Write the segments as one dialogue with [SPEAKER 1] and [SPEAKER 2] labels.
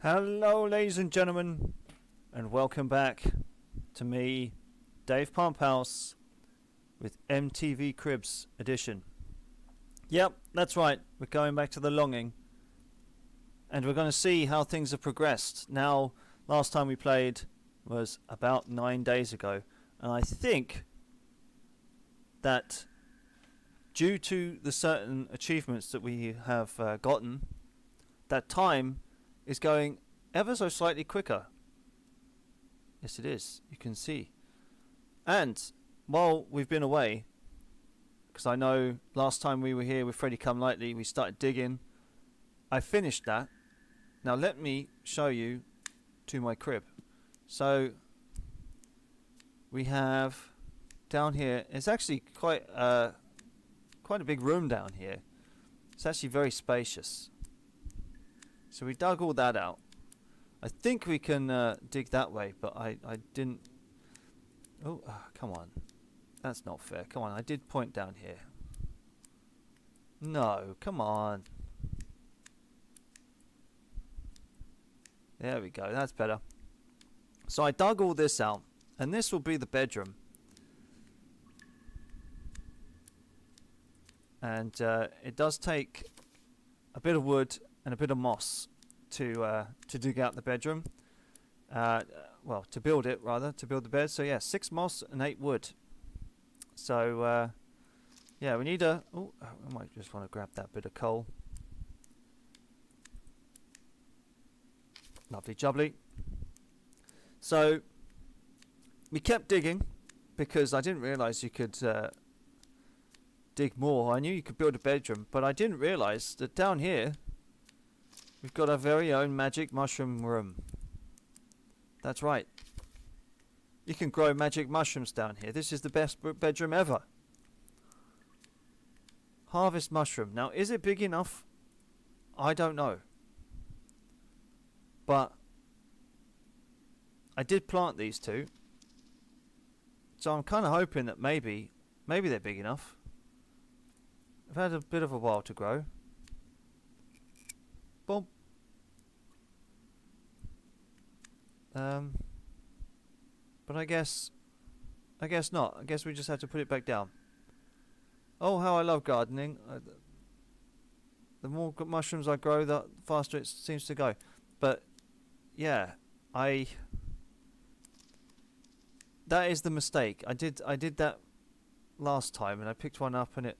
[SPEAKER 1] Hello, ladies and gentlemen, and welcome back to me, Dave Pumphouse, with MTV Cribs edition. Yep, that's right, we're going back to the longing, and we're going to see how things have progressed. Now, last time we played was about 9 days ago, and I think that due to the certain achievements that we have gotten, that time is going ever so slightly quicker. Yes, it is. You can see. And while we've been away, because I know last time we were here with Freddy Come Lightly, we started digging. I finished that. Now let me show you to my crib. So we have down here. It's actually quite a big room down here. It's actually very spacious. So we dug all that out. I think we can dig that way, but I didn't. Oh, come on. That's not fair. Come on, I did point down here. No, come on. There we go, that's better. So I dug all this out, and this will be the bedroom. And it does take a bit of wood and a bit of moss to dig out the bedroom. Well, to build it rather, to build the bed. So yeah, 6 moss and 8 wood. So yeah, we need a. Oh, I might just want to grab that bit of coal. Lovely jubbly. So we kept digging because I didn't realise you could dig more. I knew you could build a bedroom, but I didn't realise that down here we've got our very own magic mushroom room. That's right. You can grow magic mushrooms down here. This is the best bedroom ever. Harvest mushroom. Now, is it big enough? I don't know. But I did plant these two. So I'm kind of hoping that maybe they're big enough. I've had a bit of a while to grow. Boom. But I guess not. I guess we just have to put it back down. Oh, how I love gardening. The more mushrooms I grow, the faster it seems to go. But yeah, that is the mistake. I did that last time, and I picked one up, and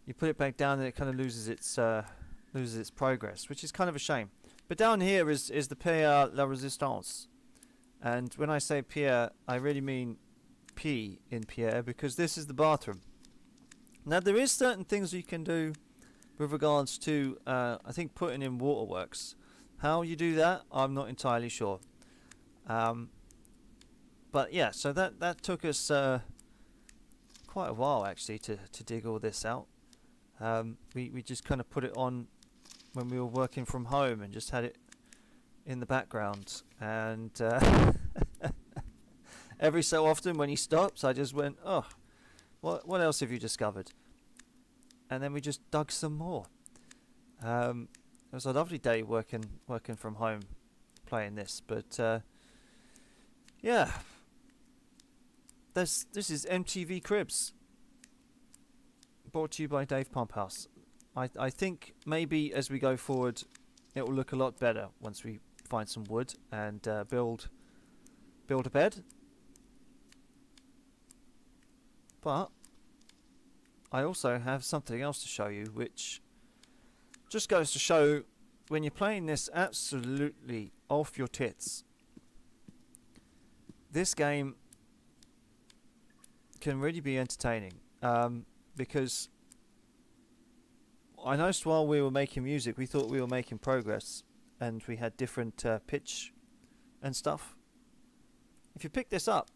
[SPEAKER 1] you put it back down, and it kind of loses its progress, which is kind of a shame. But down here is the Pierre la Resistance, and when I say Pierre, I really mean P in Pierre, because this is the bathroom. Now there is certain things you can do with regards to I think putting in waterworks. How you do that, I'm not entirely sure. But yeah, so that took us quite a while actually to dig all this out. We just kind of put it on when we were working from home and just had it in the background, and every so often when he stops I just went, oh, what else have you discovered? And then we just dug some more. It was a lovely day working from home playing this, but yeah, this is MTV Cribs, brought to you by Dave Pumphouse. I think maybe as we go forward it will look a lot better once we find some wood and build a bed. But I also have something else to show you, which just goes to show when you're playing this absolutely off your tits, this game can really be entertaining. Because I noticed while we were making music, we thought we were making progress, and we had different pitch and stuff. If you pick this up,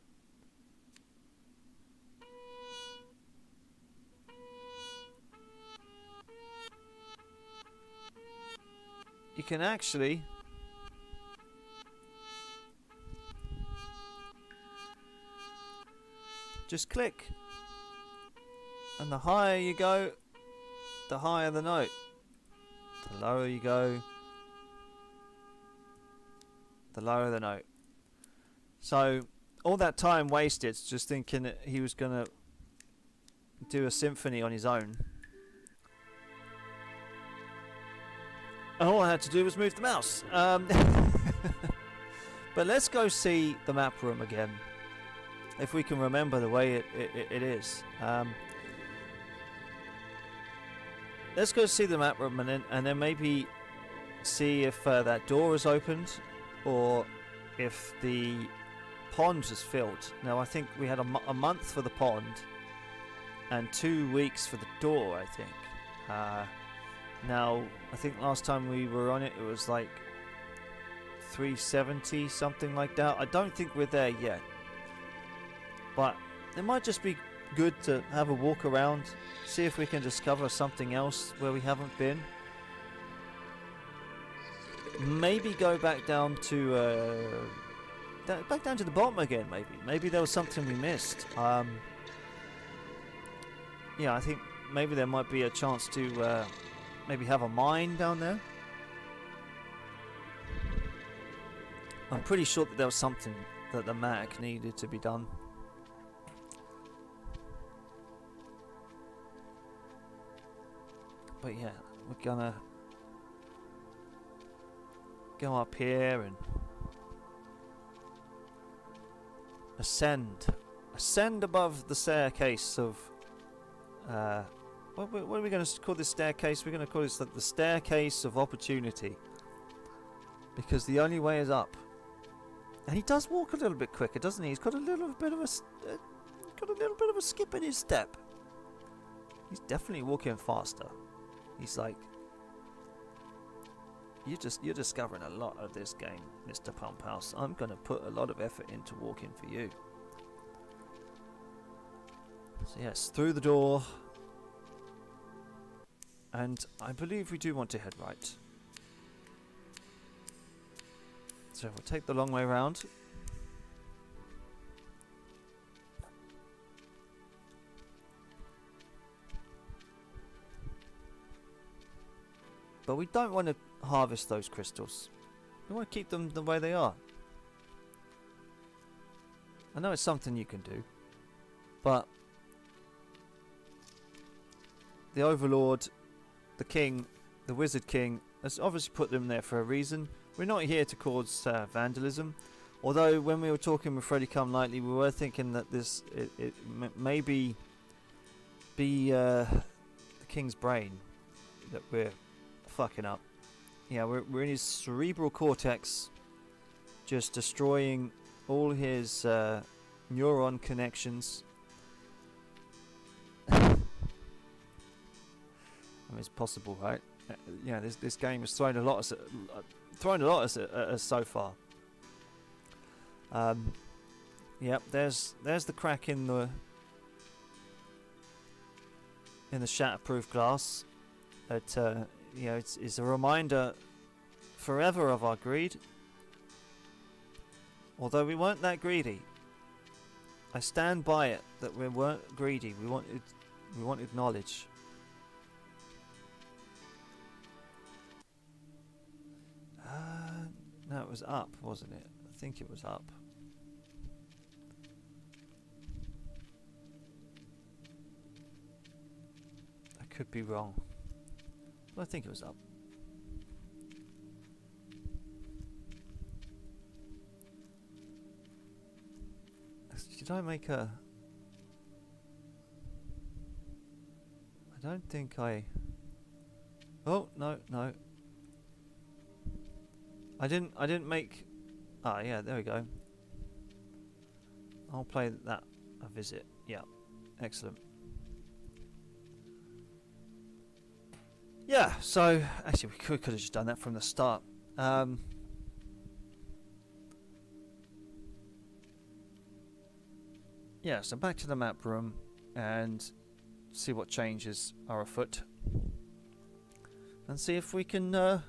[SPEAKER 1] you can actually just click, and the higher you go, the higher the note. The lower you go, the lower the note. So all that time wasted just thinking that he was going to do a symphony on his own. And all I had to do was move the mouse. But let's go see the map room again, if we can remember the way it is. Let's go see the map room and then maybe see if that door is opened or if the pond is filled. Now I think we had a month for the pond and 2 weeks for the door, I think. Now I think last time we were on it was like 370, something like that. I don't think we're there yet, but it might just be good to have a walk around, see if we can discover something else where we haven't been. Maybe go back down to the bottom again. Maybe there was something we missed. Yeah, I think maybe there might be a chance to maybe have a mine down there. I'm pretty sure that there was something that the Mac needed to be done. But yeah, we're gonna go up here and ascend above the staircase of what are we going to call this staircase? We're going to call this the staircase of opportunity, because the only way is up. And he does walk a little bit quicker, doesn't he? He's got a little bit of a skip in his step. He's definitely walking faster. He's like, you're discovering a lot of this game, Mr. Pumphouse. I'm going to put a lot of effort into walking for you. So yes, through the door. And I believe we do want to head right. So we'll take the long way round. But we don't want to harvest those crystals. We want to keep them the way they are. I know it's something you can do, but the Overlord, the King, the Wizard King, has obviously put them there for a reason. We're not here to cause vandalism. Although when we were talking with Freddy Come Lightly, we were thinking that it may be the King's brain that we're fucking up. Yeah, we're in his cerebral cortex, just destroying all his neuron connections. I mean, it's possible, right? Yeah, this game has thrown a lot at us so far. Yep, there's the crack in the shatterproof glass. That you know, it's a reminder forever of our greed. Although we weren't that greedy, I stand by it that we weren't greedy. We wanted knowledge. No, it was up, wasn't it? I think it was up. I could be wrong. But I think it was up. Did I make a... I don't think I... Oh, no. I didn't make... Ah, yeah, there we go. I'll play that a visit. Yeah, excellent. Yeah, so actually we could have just done that from the start. Yeah, so back to the map room and see what changes are afoot, and see if we can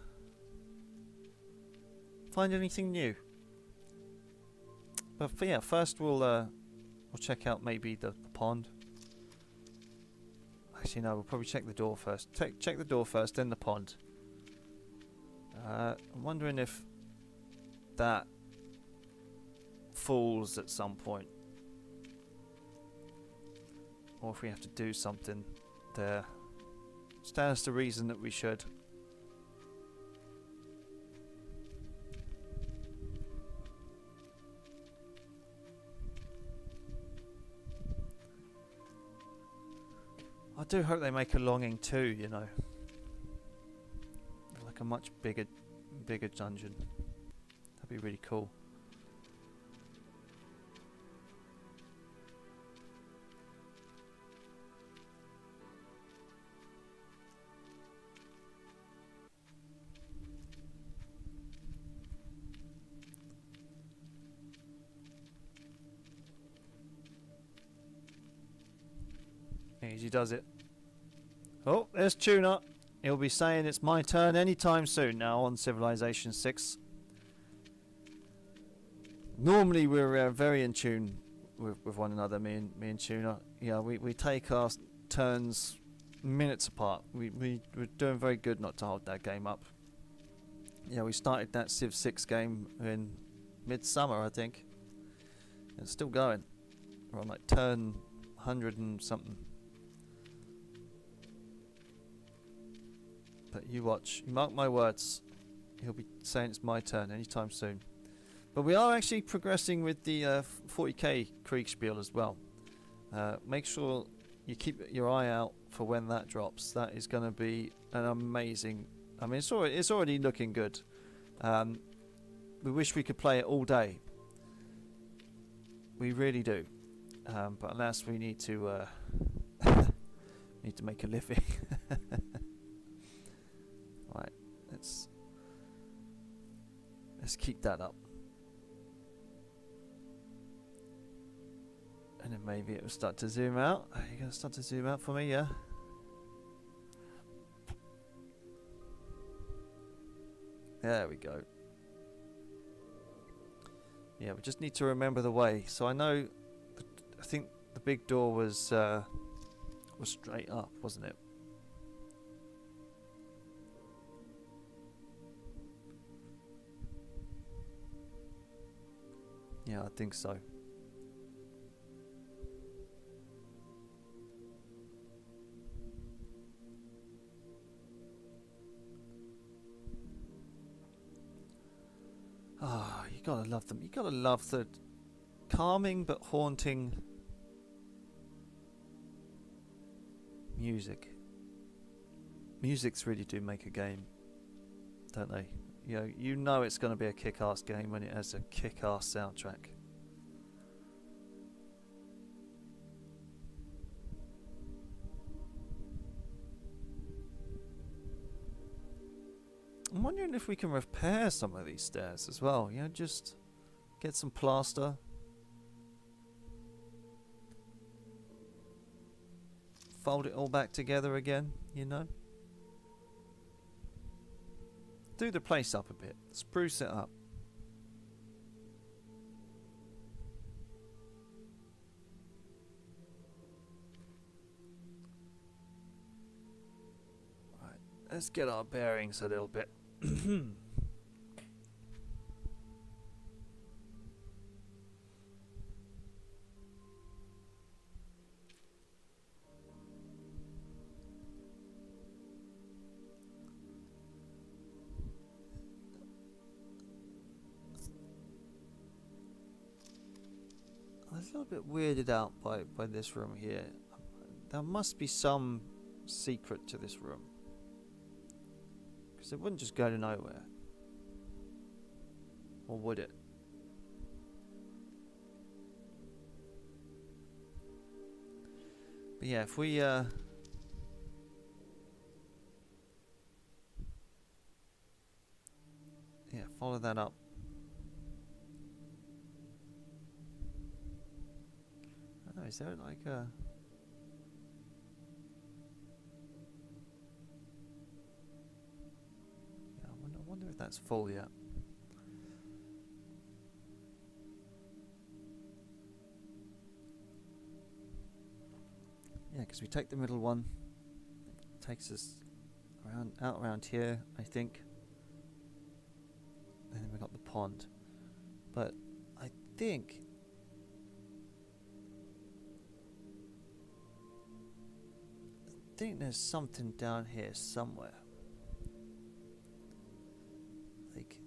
[SPEAKER 1] find anything new. But yeah, first we'll check out maybe the pond. Actually, no, we'll probably check the door first. Check the door first, then the pond. I'm wondering if that falls at some point, or if we have to do something there, stands to reason that we should. I do hope they make a Longing 2, you know. Like a much bigger dungeon. That'd be really cool. Easy does it. Oh, there's Tuna. He'll be saying it's my turn anytime soon now on Civilization 6. Normally we're very in tune with one another, me and Tuna. Yeah, we take our turns minutes apart. We're doing very good not to hold that game up. Yeah, we started that Civ 6 game in midsummer, I think. It's still going. We're on like turn 100 and something. But you watch, you mark my words, he'll be saying it's my turn anytime soon. But we are actually progressing with the 40k Kriegspiel as well. Make sure you keep your eye out for when that drops. That is going to be an amazing... I mean, it's already looking good. We wish we could play it all day. We really do. But alas, we need to make a living. Right, let's keep that up, and then maybe it will start to zoom out. Are you gonna start to zoom out for me? Yeah. There we go. Yeah, we just need to remember the way. So I know, I think the big door was straight up, wasn't it? Yeah, I think so. Ah, you gotta love them. You gotta love the calming but haunting music. Musics really do make a game, don't they? You know it's going to be a kick-ass game when it has a kick-ass soundtrack. I'm wondering if we can repair some of these stairs as well. Just get some plaster. Fold it all back together again, Do the place up a bit. Spruce it up. Right, let's get our bearings a little bit. I was a little bit weirded out by this room here. There must be some secret to this room, because it wouldn't just go to nowhere. Or would it? But yeah, if we follow that up. I don't know, is there like a... Yeah, I wonder if that's full yet. Yeah, because we take the middle one, it takes us around here, I think. And then we got the pond. But I think there's something down here somewhere. Like,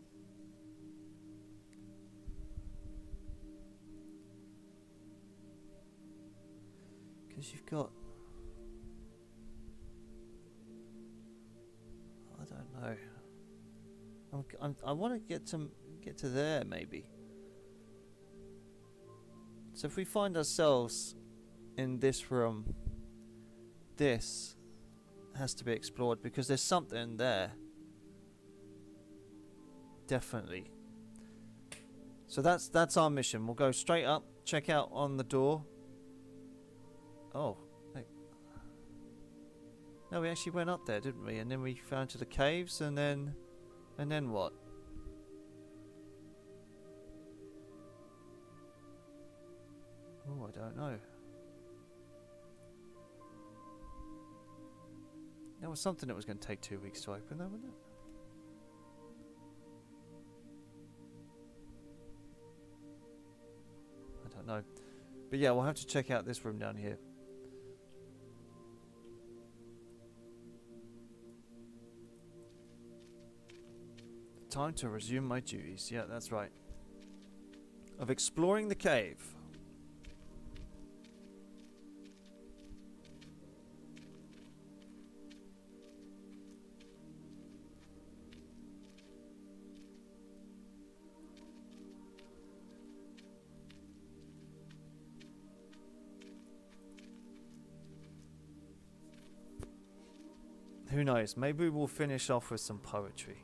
[SPEAKER 1] because you've got, I don't know. I want to get to there maybe. So if we find ourselves in this room, this has to be explored because there's something there. Definitely. So that's our mission. We'll go straight up, check out on the door. Oh, hey. No, we actually went up there, didn't we? And then we found to the caves, and then what? Oh, I don't know. There was something that was going to take 2 weeks to open, though, wasn't it? I don't know. But yeah, we'll have to check out this room down here. Time to resume my duties. Yeah, that's right. Of exploring the cave. Who knows? Maybe we'll finish off with some poetry.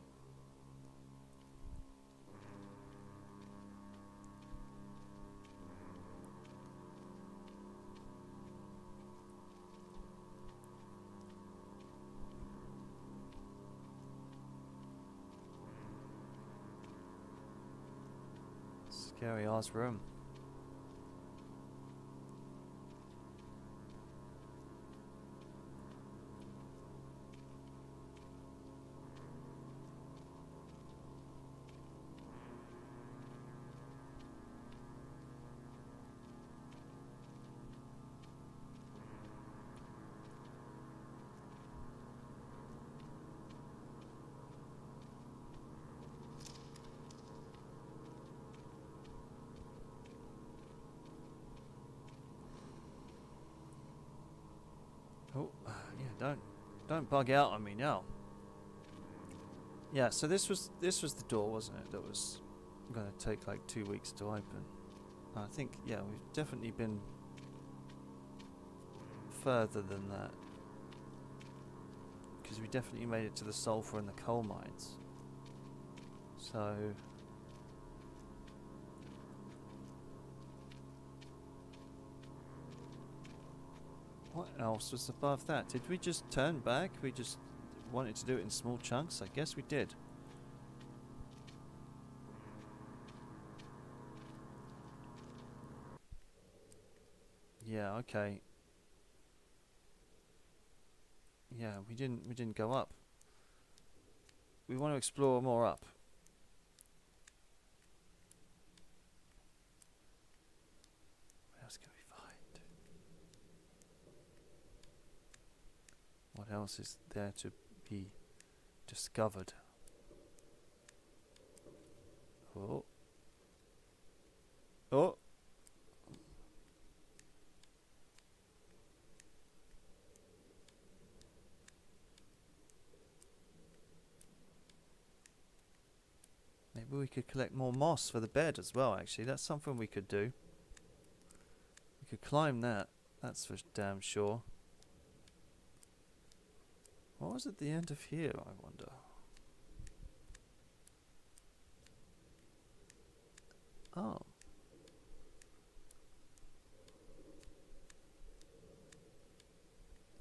[SPEAKER 1] Scary ass room. Oh, yeah, don't bug out on me now. Yeah, so this was the door, wasn't it? That was going to take like 2 weeks to open. I think, yeah, we've definitely been further than that. Because we definitely made it to the sulfur and the coal mines. So... what else was above that? Did we just turn back? We just wanted to do it in small chunks? I guess we did. Yeah, okay. Yeah, we didn't go up. We want to explore more up. What else can we find? What else is there to be discovered? Oh. Oh. Maybe we could collect more moss for the bed as well, actually. That's something we could do. We could climb that. That's for damn sure. What was at the end of here, I wonder? Oh.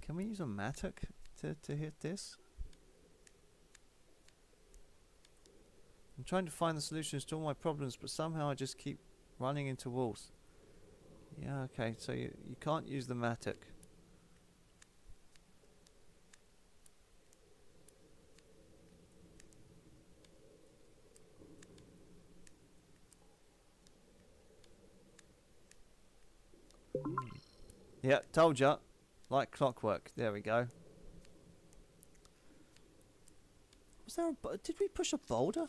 [SPEAKER 1] Can we use a mattock to hit this? I'm trying to find the solutions to all my problems, but somehow I just keep running into walls. Yeah, okay, so you can't use the mattock. Yeah, told ya. Like clockwork. There we go. Was there a... Did we push a boulder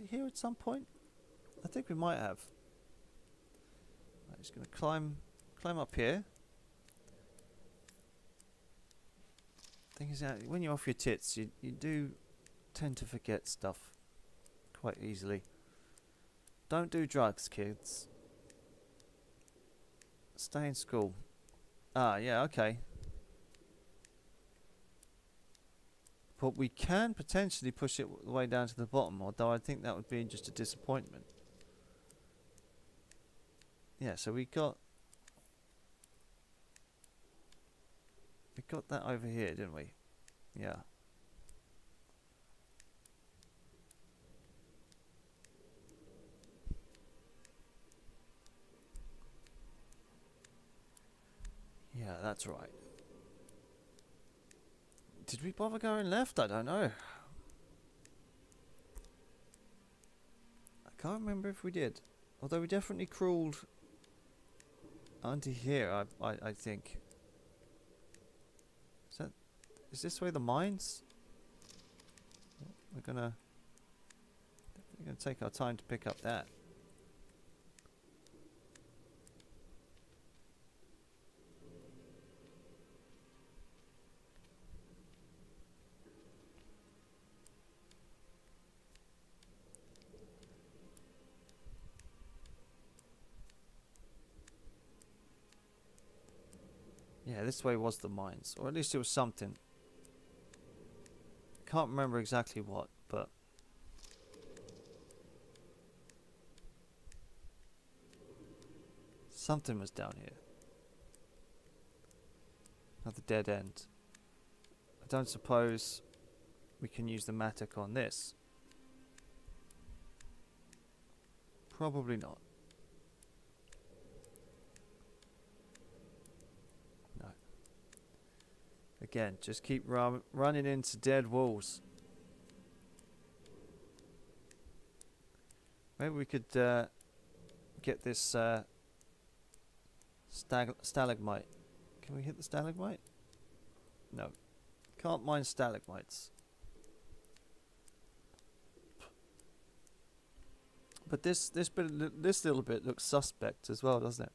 [SPEAKER 1] here at some point? I think we might have. I'm just going to climb up here. Thing is, when you're off your tits, you do tend to forget stuff quite easily. Don't do drugs, kids. Stay in school. Ah, yeah, okay. But we can potentially push it the way down to the bottom, although I think that would be just a disappointment. Yeah, so we got that over here, didn't we? Yeah. Yeah, that's right. Did we bother going left? I don't know. I can't remember if we did. Although we definitely crawled onto here, I think. Is this way the mines? We're gonna take our time to pick up that. Yeah, this way was the mines, or at least it was something. Can't remember exactly what, but something was down here. Another dead end. I don't suppose we can use the mattock on this. Probably not. No. Again, just keep running into dead walls. Maybe we could get this stalagmite. Can we hit the stalagmite? No. Can't mine stalagmites. But this little bit looks suspect as well, doesn't it?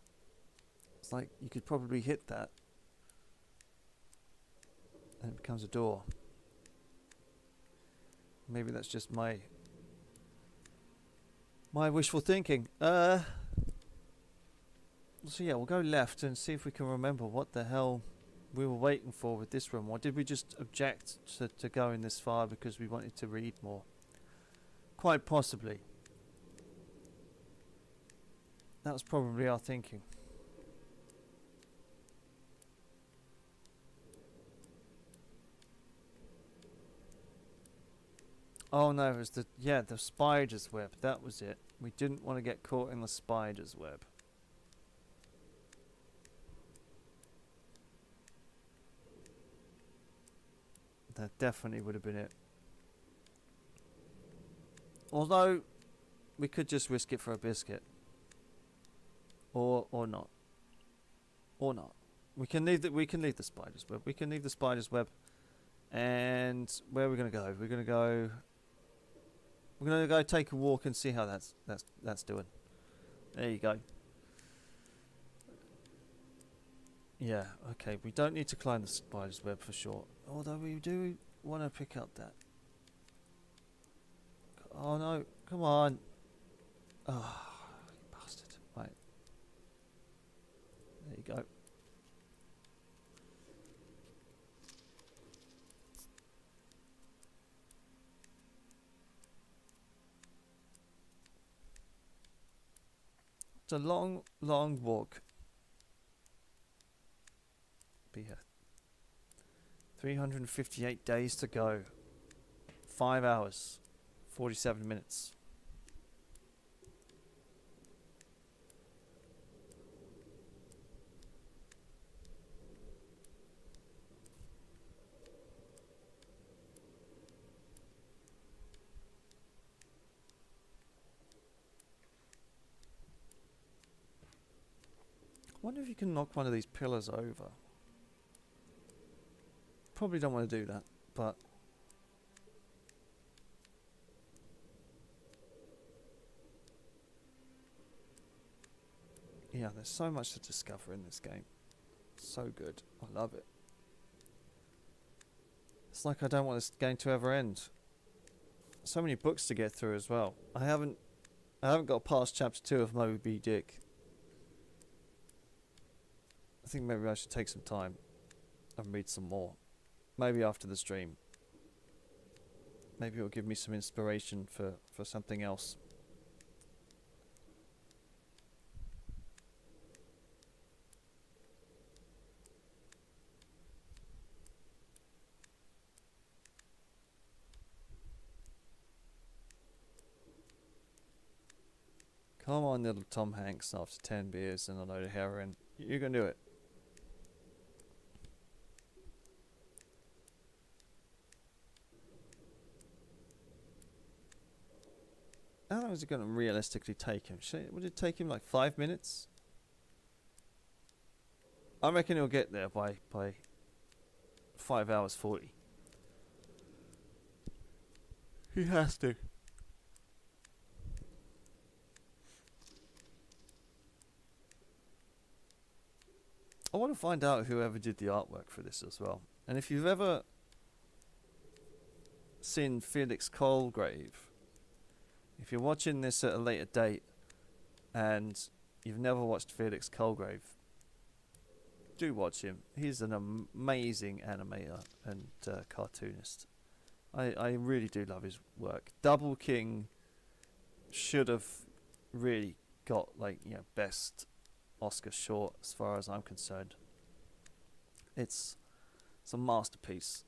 [SPEAKER 1] It's like you could probably hit that and it becomes a door. Maybe that's just my wishful thinking. So yeah, we'll go left and see if we can remember what the hell we were waiting for with this room. Or did we just object to going this far because we wanted to read more? Quite possibly. That was probably our thinking. Oh no, it was the spider's web. That was it. We didn't want to get caught in the spider's web. That definitely would have been it. Although we could just risk it for a biscuit. Or not. Or not. We can leave the spider's web. We can leave the spider's web. And where are we gonna go? We're gonna go take a walk and see how that's doing. There you go. Yeah, okay, we don't need to climb the spider's web for sure. Although we do want to pick up that. Oh no, come on. Oh, you bastard. Right. There you go. It's a long, long walk. Be here. 358 days to go. 5 hours. 47 minutes. Wonder if you can knock one of these pillars over. Probably don't want to do that, but yeah, there's so much to discover in this game. So good. I love it. It's like I don't want this game to ever end. So many books to get through as well. I haven't got past chapter 2 of Moby Dick. I think maybe I should take some time and read some more. Maybe after the stream. Maybe it'll give me some inspiration for something else. Come on, little Tom Hanks, after 10 beers and a load of heroin. You can do it. How long is it going to realistically take him? Would it take him like 5 minutes? I reckon he'll get there by 5 hours 40. He has to. I want to find out whoever did the artwork for this as well. And if you've ever seen Felix Colgrave, if you're watching this at a later date and you've never watched Felix Colgrave, do watch him. He's an amazing animator and cartoonist. I really do love his work. Double King should have really got, like, you know, best Oscar short as far as I'm concerned. It's a masterpiece.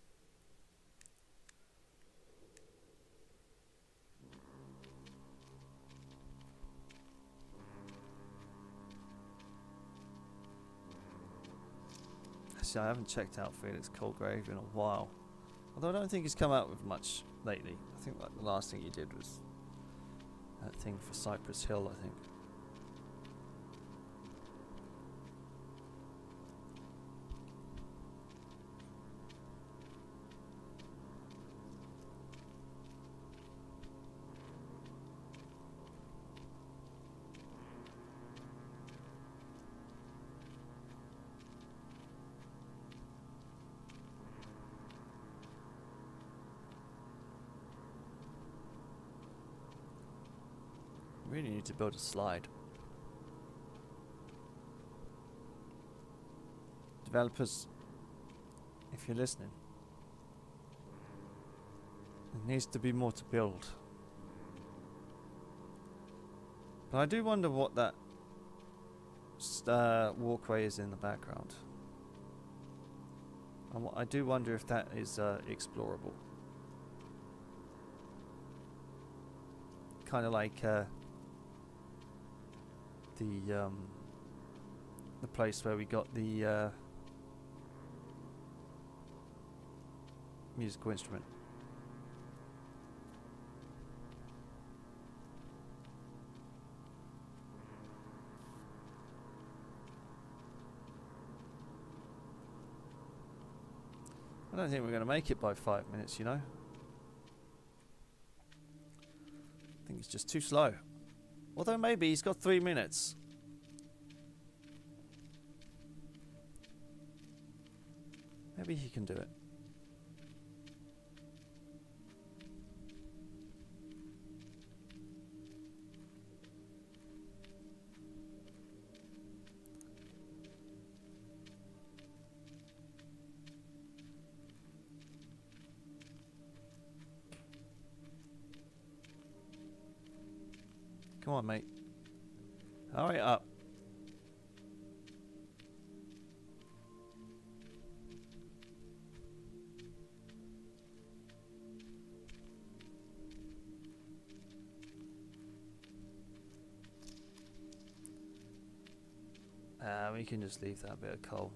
[SPEAKER 1] Actually, I haven't checked out Felix Colgrave in a while. Although I don't think he's come out with much lately. I think like the last thing he did was that thing for Cypress Hill, I think. Really need to build a slide. Developers, if you're listening, there needs to be more to build. But I do wonder what that walkway is in the background. I do wonder if that is explorable. Kind of like the place where we got the musical instrument. I don't think we're going to make it by 5 minutes, you know. I think it's just too slow. Although maybe he's got 3 minutes. Maybe he can do it. Come on, mate. Hurry up. We can just leave that bit of coal.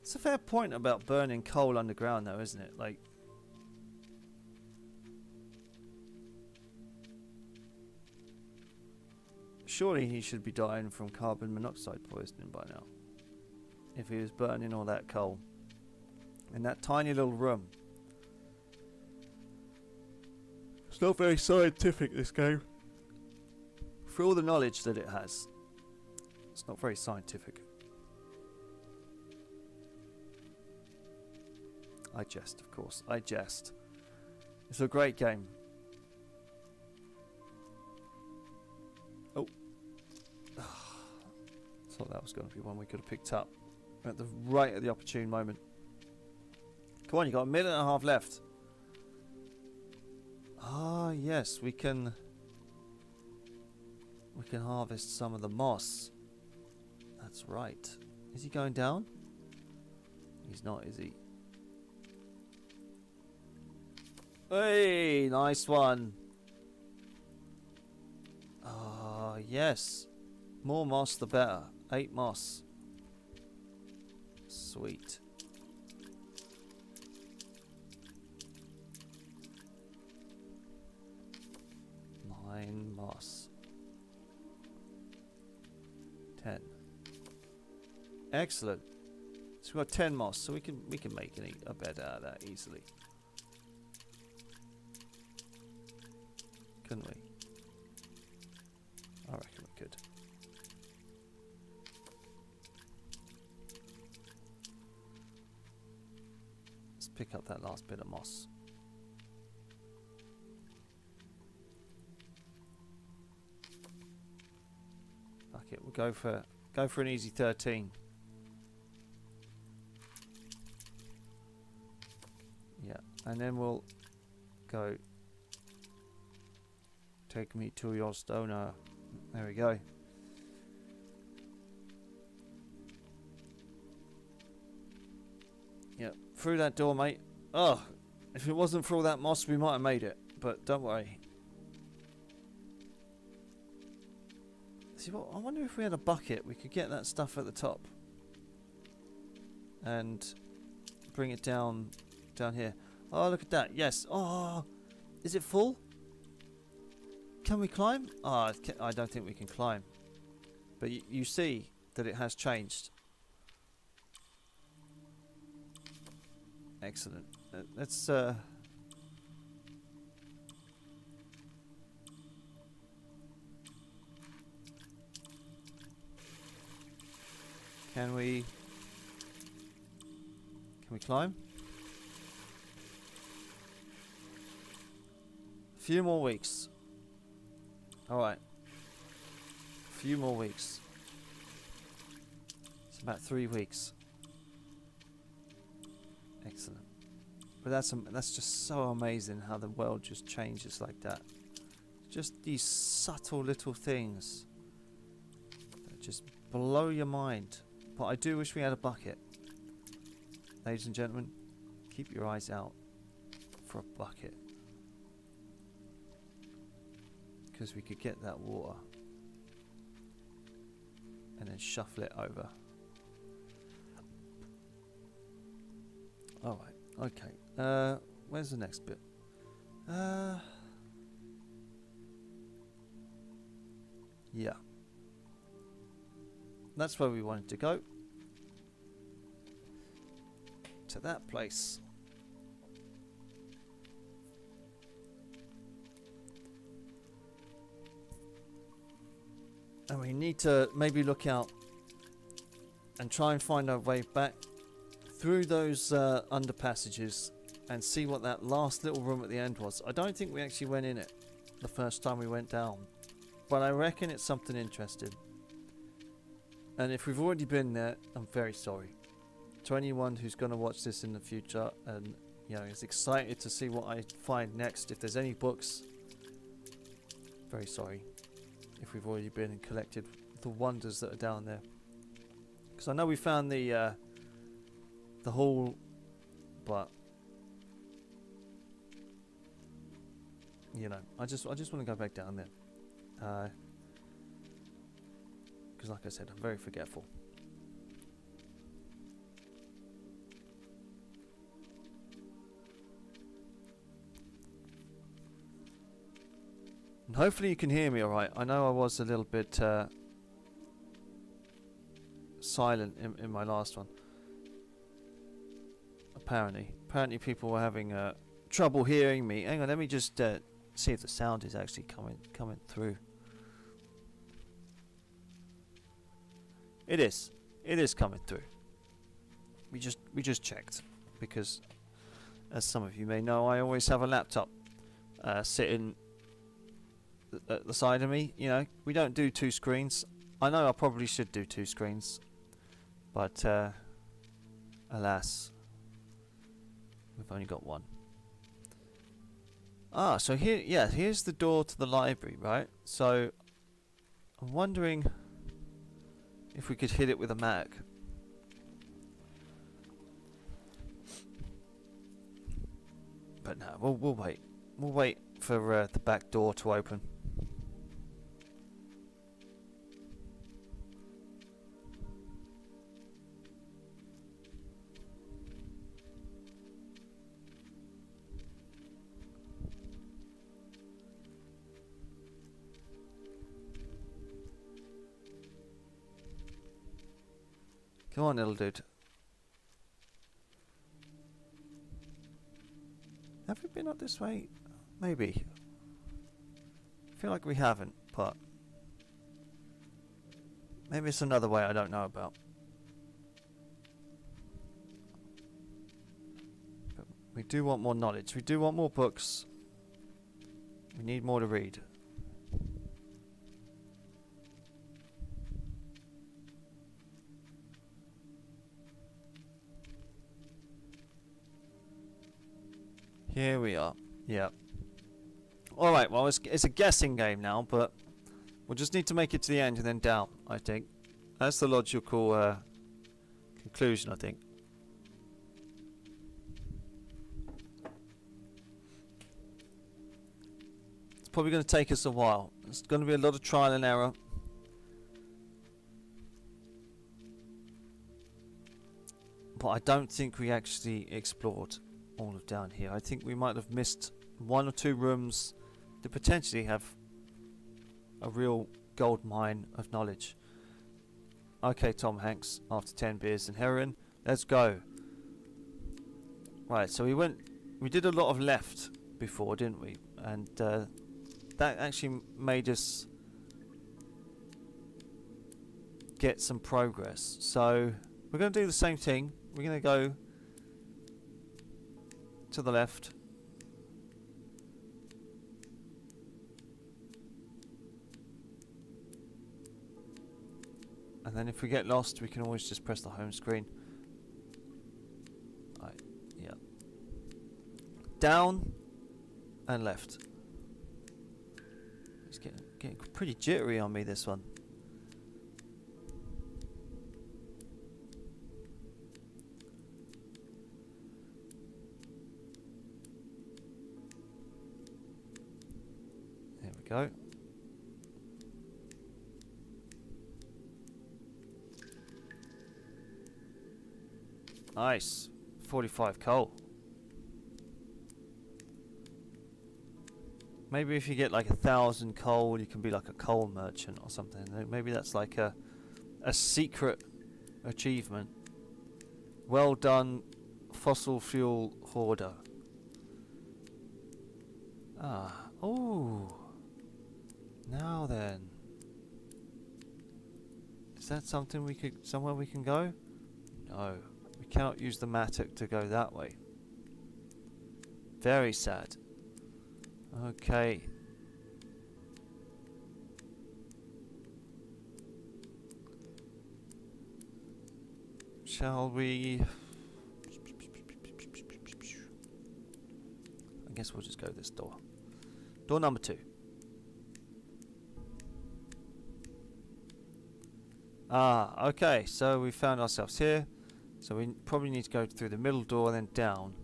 [SPEAKER 1] It's a fair point about burning coal underground though, isn't it? Like, Surely he should be dying from carbon monoxide poisoning by now. If he was burning all that coal. In that tiny little room. It's not very scientific, this game. For all the knowledge that it has. It's not very scientific. I jest, of course. I jest. It's a great game. Oh. Thought that was going to be one we could have picked up at the right at the opportune moment. Come on, you got a minute and a half left. Ah, yes, we can harvest some of the moss. That's right. Is he going down? He's not, is he? Hey, nice one. Ah, yes. More moss, the better. 8 moss. Sweet. Moss. 10. Excellent. So we've got 10 moss, so we can make a bed out of that easily. Couldn't we? I reckon we could. Let's pick up that last bit of moss. Fuck it, we'll go for an easy 13. Yeah, and then we'll go. Take me to your stoner. There we go. Yep, through that door, mate. Oh, if it wasn't for all that moss, we might have made it. But don't worry. See what? I wonder if we had a bucket, we could get that stuff at the top and bring it down here. Oh, look at that! Yes. Oh, is it full? Can we climb? Ah, I don't think we can climb. But you see that it has changed. Excellent. Let's Can we climb? A few more weeks. Alright. A few more weeks. It's about 3 weeks. Excellent. But that's just so amazing how the world just changes like that. Just these subtle little things that just blow your mind. But I do wish we had a bucket. Ladies and gentlemen, keep your eyes out for a bucket. Because we could get that water and then shuffle it over. Alright, okay. Where's the next bit? Yeah. That's where we wanted to go. To that place. And we need to maybe look out and try and find our way back through those under passages and see what that last little room at the end was. I don't think we actually went in it the first time we went down, but I reckon it's something interesting. And if we've already been there, I'm very sorry. To anyone who's going to watch this in the future and is excited to see what I find next, if there's any books, very sorry if we've already been and collected the wonders that are down there. Because I know we found the hall, but I just want to go back down there. Because like I said, I'm very forgetful. And hopefully you can hear me alright. I know I was a little bit silent in my last one. Apparently people were having trouble hearing me. Hang on, let me just see if the sound is actually coming through. It is coming through. We just checked, because as some of you may know, I always have a laptop sitting at the side of me. You know, we don't do 2 screens. I know I probably should do 2 screens, but alas, we've only got one. Ah, so here's the door to the library, right? So I'm wondering if we could hit it with a mag. But no, we'll wait. We'll wait for the back door to open. Come on, little dude. Have we been up this way? Maybe. I feel like we haven't, but maybe it's another way I don't know about. But we do want more knowledge. We do want more books. We need more to read. Here we are. Yeah. Alright, well, it's a guessing game now, but we'll just need to make it to the end and then down, I think. That's the logical conclusion, I think. It's probably going to take us a while. It's going to be a lot of trial and error. But I don't think we actually explored all of down here. I think we might have missed 1 or 2 rooms that potentially have a real gold mine of knowledge. Okay, Tom Hanks, after 10 beers and heroin, let's go. Right, so we did a lot of left before, didn't we? And that actually made us get some progress. So we're going to do the same thing. We're going to go to the left. And then if we get lost, we can always just press the home screen. Right, yeah. Down and left. It's getting pretty jittery on me, this one. Go. Nice. 45 coal. Maybe if you get like 1,000 coal, you can be like a coal merchant or something. Maybe that's like a secret achievement. Well done, fossil fuel hoarder. Ah. Oh. Now then, is that something somewhere we can go? No, we cannot use the mattock to go that way. Very sad. Okay. Shall we? I guess we'll just go this door. Door number 2. Ah, okay, so we found ourselves here. So we probably need to go through the middle door and then down.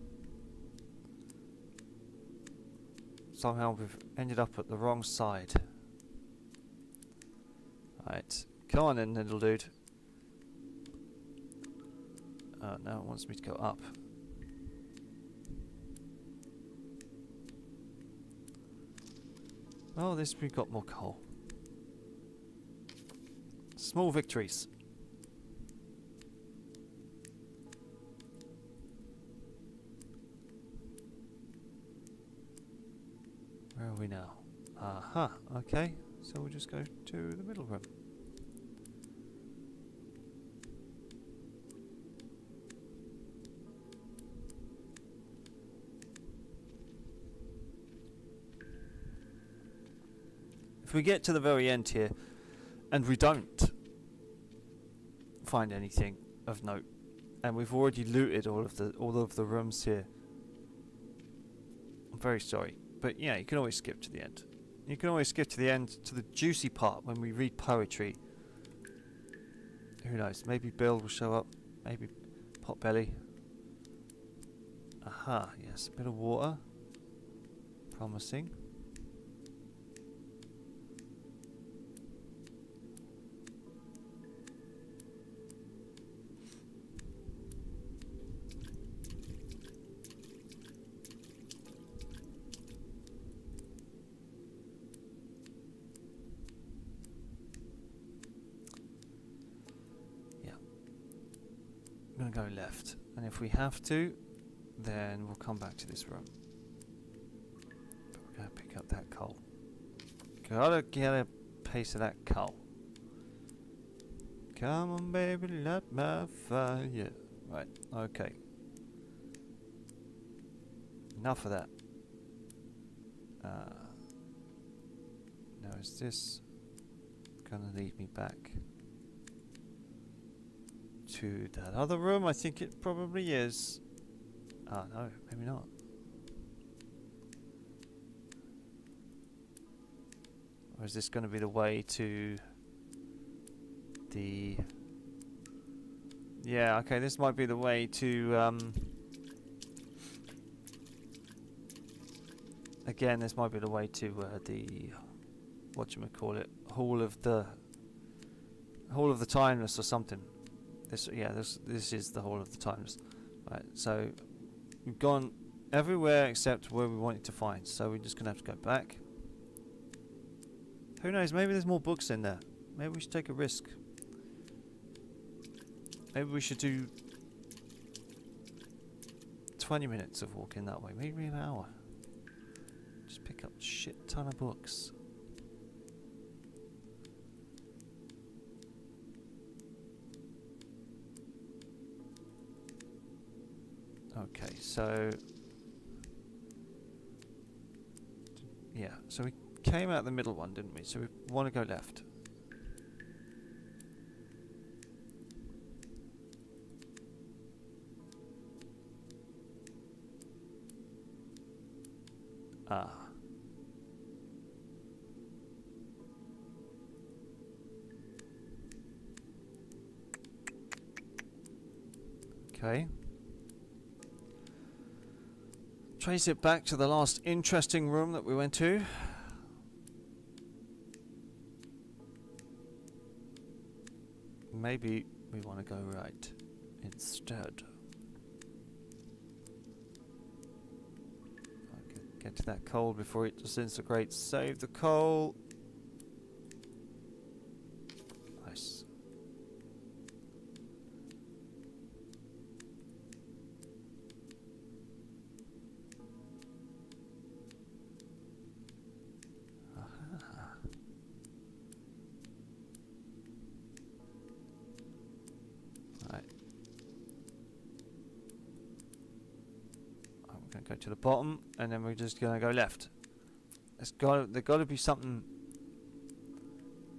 [SPEAKER 1] Somehow we've ended up at the wrong side. Right, come on then, little dude. Now it wants me to go up. Oh, this we got more coal. Small victories. Where are we now? Aha, okay. So we'll just go to the middle room. If we get to the very end here and we don't find anything of note, and we've already looted all of the rooms here, I'm very sorry, but yeah, you can always skip to the end. You can always skip to the end, to the juicy part when we read poetry. Who knows? Maybe Bill will show up. Maybe Potbelly. Aha, yes, a bit of water. Promising. I'm going to go left, and if we have to, then we'll come back to this room. But we're going to pick up that coal. Gotta get a piece of that coal. Come on, baby, light my fire. Yeah, right, okay. Enough of that. Now is this going to lead me back to that other room? I think it probably is. Oh no, maybe not. Or is this going to be the way to the... Yeah, okay, this might be the way to... Again, this might be the way to the... Whatchamacallit? Hall of the Timeless or something. This is the Hall of the Timeless. Right, so we've gone everywhere except where we wanted to find, so we're just gonna have to go back. Who knows, maybe there's more books in there. Maybe we should take a risk. Maybe we should do 20 minutes of walking that way, maybe an hour. Just pick up a shit ton of books. Okay, so yeah, so we came out the middle one, didn't we? So we want to go left. Ah. Okay. Trace it back to the last interesting room that we went to. Maybe we want to go right instead. Get to that coal before it disintegrates. Save the coal. Nice. Go to the bottom, and then we're just gonna go left. There's got to be something.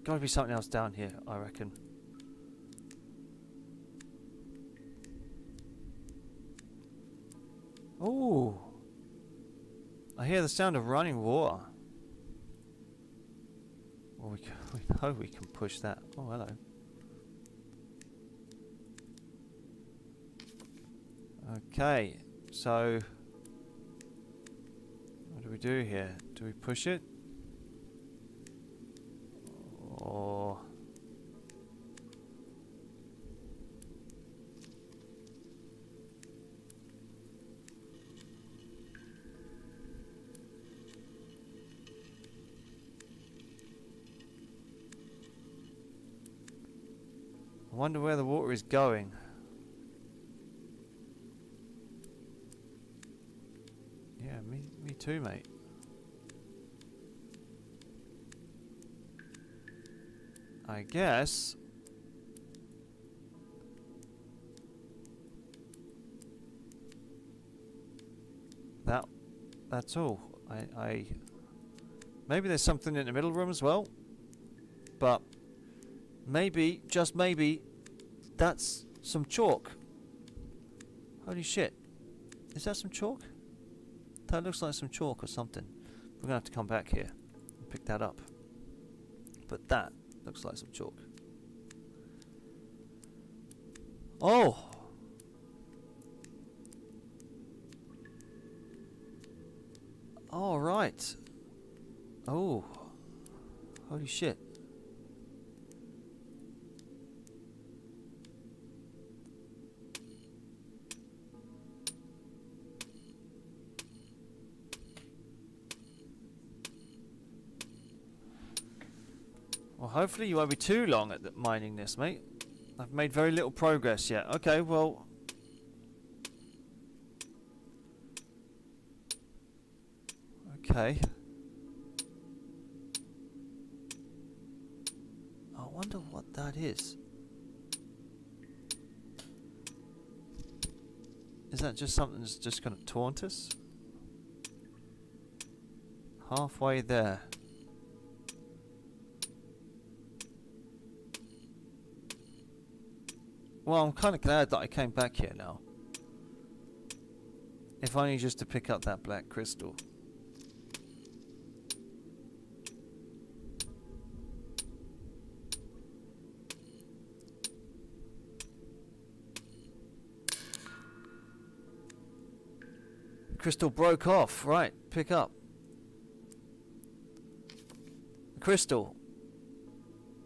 [SPEAKER 1] Got to be something else down here, I reckon. Oh, I hear the sound of running water. Well, we know we can push that. Oh, hello. Okay, so. What do we do here? Do we push it? Or... wonder where the water is going. Yeah, me too, mate. I guess that's all. I maybe there's something in the middle room as well, but maybe, just maybe, that's some chalk. Holy shit. Is that some chalk? That looks like some chalk or something. We're gonna have to come back here and pick that up. But that looks like some chalk. Oh! All right. Oh. Holy shit. Well, hopefully you won't be too long at mining this, mate. I've made very little progress yet. Okay, well... Okay. I wonder what that is. Is that just something that's just going to taunt us? Halfway there. Well, I'm kind of glad that I came back here now. If only just to pick up that black crystal. Crystal broke off. Right, pick up. The crystal.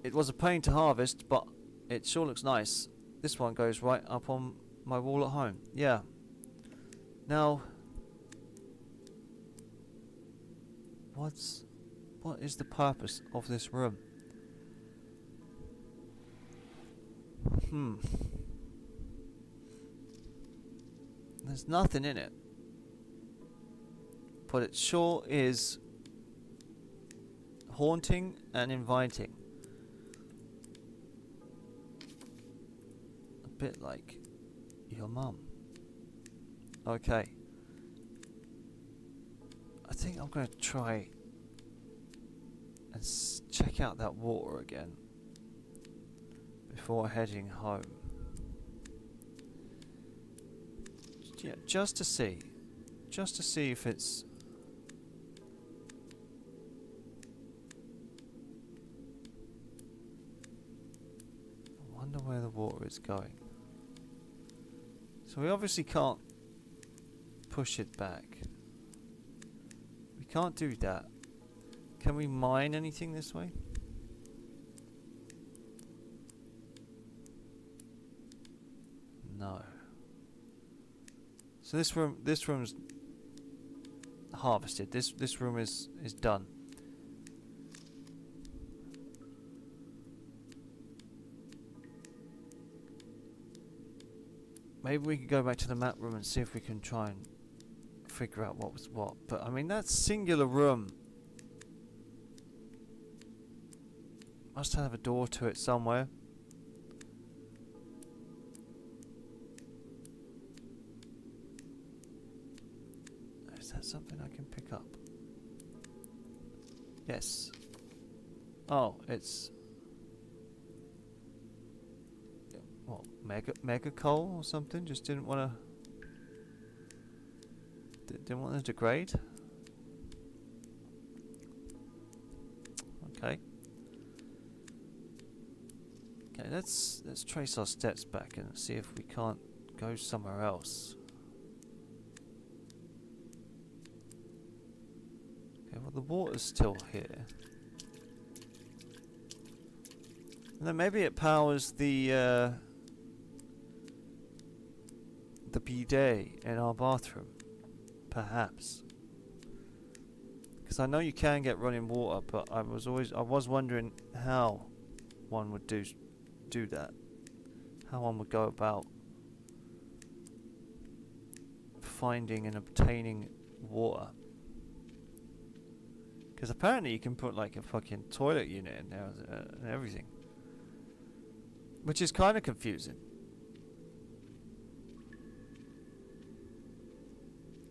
[SPEAKER 1] It was a pain to harvest, but it sure looks nice. This one goes right up on my wall at home. Yeah. Now, what is the purpose of this room? There's nothing in it. But it sure is haunting and inviting. A bit like your mum. Okay. I think I'm going to try and check out that water again before heading home. Yeah, just to see if it's... I wonder where the water is going. So we obviously can't push it back. We can't do that. Can we mine anything this way? No. So this room's harvested. This room is done. Maybe we can go back to the map room and see if we can try and figure out what was what. But I mean, that singular room must have a door to it somewhere. Is that something I can pick up? Yes. Oh, it's... what, mega coal or something? Just didn't want to degrade. Okay. Okay, let's trace our steps back and see if we can't go somewhere else. Okay, well the water's still here. And then maybe it powers the bidet in our bathroom, perhaps. Because I know you can get running water, but I was wondering how one would do that. how one would go about finding and obtaining water. Because apparently you can put like a fucking toilet unit in there and everything. Which is kind of confusing.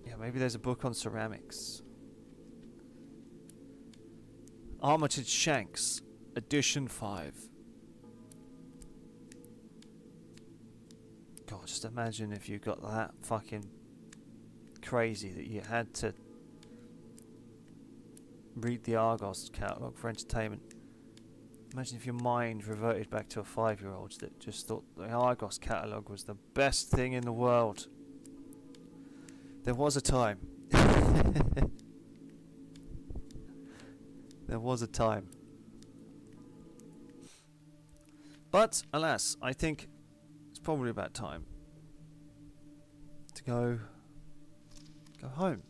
[SPEAKER 1] Yeah, maybe there's a book on ceramics. Armored Shanks, Edition 5. God, just imagine if you got that fucking crazy that you had to read the Argos catalogue for entertainment. Imagine if your mind reverted back to a 5-year-old that just thought the Argos catalogue was the best thing in the world. There was a time. There was a time. But, alas, I think it's probably about time to go home.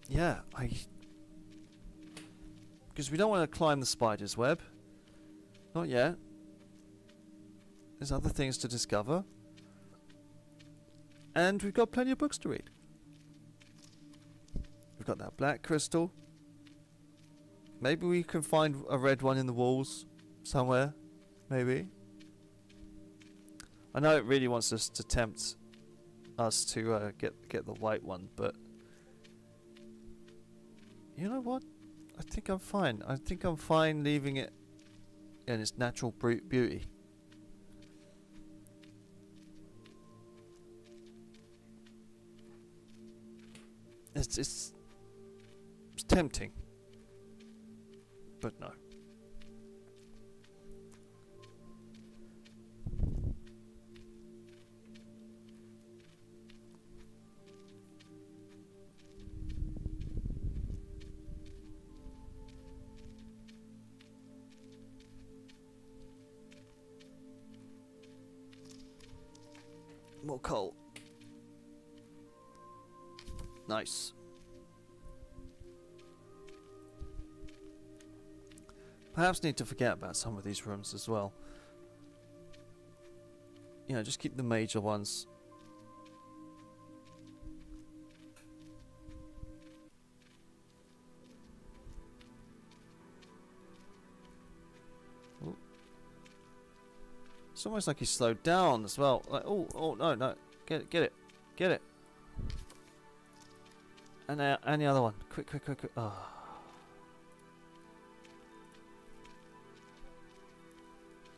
[SPEAKER 1] Yeah, because we don't want to climb the spider's web. Not yet. There's other things to discover. And we've got plenty of books to read. We've got that black crystal. Maybe we can find a red one in the walls somewhere. Maybe. I know it really wants us to tempt us to get the white one, but you know what? I think I'm fine. I think I'm fine leaving it in its natural beauty. It's tempting, but no. More coal. Nice. Perhaps need to forget about some of these rooms as well. You know, just keep the major ones. Ooh. It's almost like he slowed down as well. Like, oh no, get it. And the other one, quick. Oh.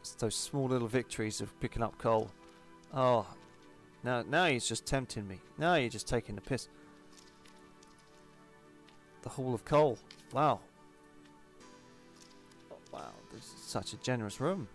[SPEAKER 1] It's those small little victories of picking up coal. Oh, now he's just tempting me. Now you're just taking the piss. The Hall of Coal. Wow. Oh, wow, this is such a generous room.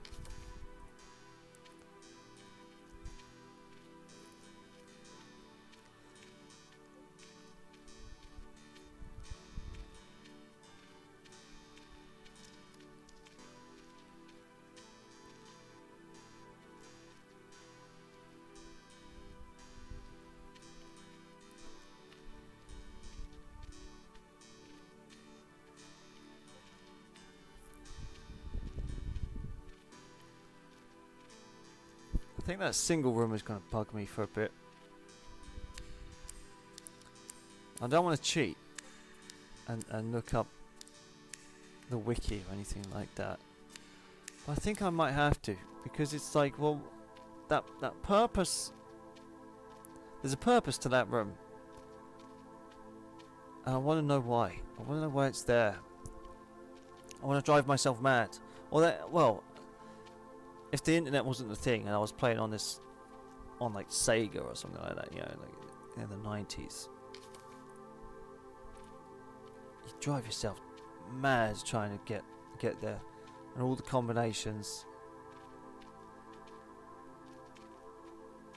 [SPEAKER 1] I think that single room is going to bug me for a bit. I don't want to cheat and look up the wiki or anything like that. But I think I might have to, because it's like, well, that purpose. There's a purpose to that room. And I want to know why. I want to know why it's there. I want to drive myself mad. Or that, well, if the internet wasn't the thing and I was playing on this, on like Sega or something like that, you know, like in the 90s, you drive yourself mad trying to get there, and all the combinations,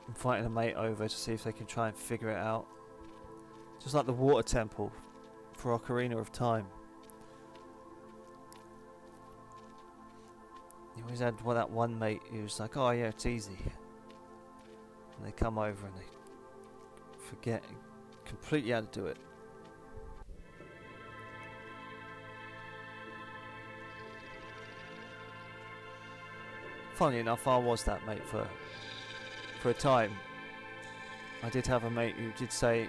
[SPEAKER 1] and fighting a mate over to see if they can try and figure it out. Just like the water temple for Ocarina of Time. You always had that one mate who was like, oh yeah, it's easy. And they come over and they forget completely how to do it. Funny enough, I was that mate for a time. I did have a mate who did say,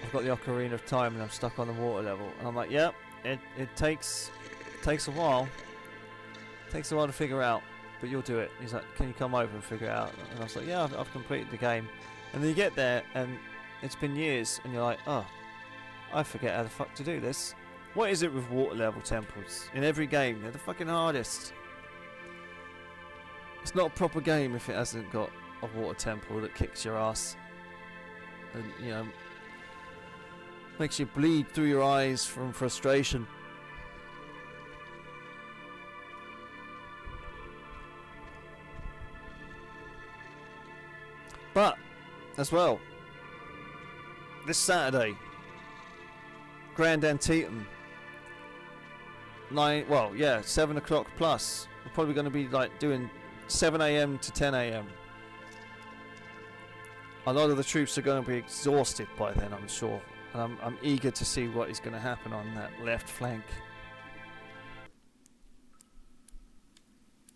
[SPEAKER 1] I've got the Ocarina of Time and I'm stuck on the water level. And I'm like, yep, it takes a while. It takes a while to figure out, but you'll do it. He's like, can you come over and figure it out? And I was like, yeah, I've completed the game. And then you get there and it's been years and you're like, oh, I forget how the fuck to do this. What is it with water level temples? In every game, they're the fucking hardest. It's not a proper game if it hasn't got a water temple that kicks your ass. And, you know, makes you bleed through your eyes from frustration. But, as well, this Saturday, Grand Antietam, 7 o'clock plus. We're probably going to be like doing 7 AM to 10 AM. A lot of the troops are going to be exhausted by then, I'm sure. And I'm eager to see what is going to happen on that left flank.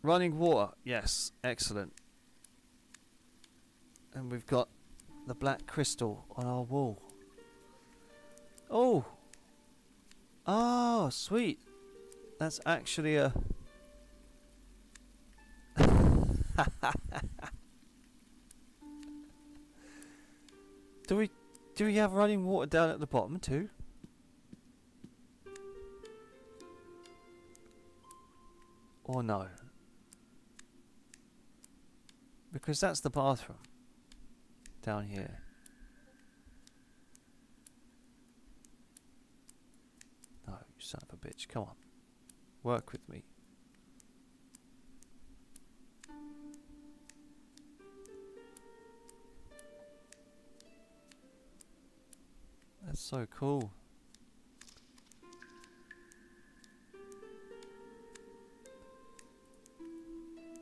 [SPEAKER 1] Running water, yes, excellent. And we've got the black crystal on our wall. Oh! Oh, sweet. That's actually a... Do we have running water down at the bottom too? Or no? Because that's the bathroom down here. No, you son of a bitch. Come on. Work with me. That's so cool.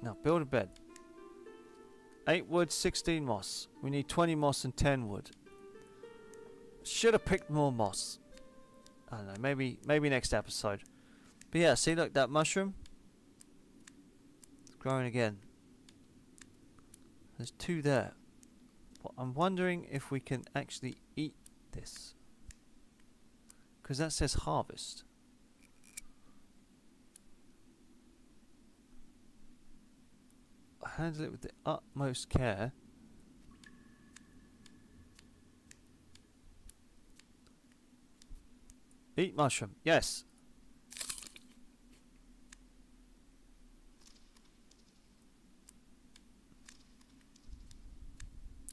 [SPEAKER 1] Now build a bed. 8 wood, 16 moss. We need 20 moss and 10 wood. Should have picked more moss. I don't know, maybe next episode. But yeah, see, look, that mushroom. It's growing again. There's 2 there. But I'm wondering if we can actually eat this. Because that says harvest. Handle it with the utmost care. Eat mushroom. Yes.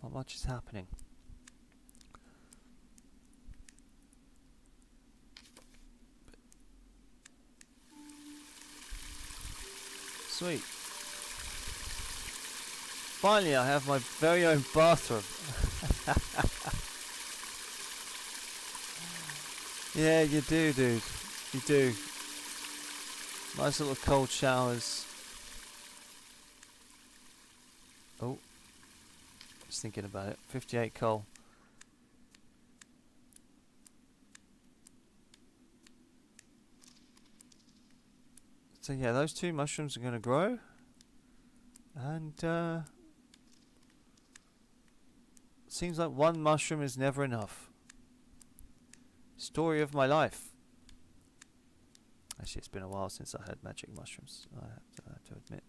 [SPEAKER 1] Not much is happening. Sweet. Finally, I have my very own bathroom. Yeah, you do, dude. You do. Nice little cold showers. Oh. Just thinking about it. 58 coal. So yeah, those 2 mushrooms are going to grow. And seems like 1 mushroom is never enough. Story of my life. Actually, it's been a while since I had magic mushrooms, I have to admit.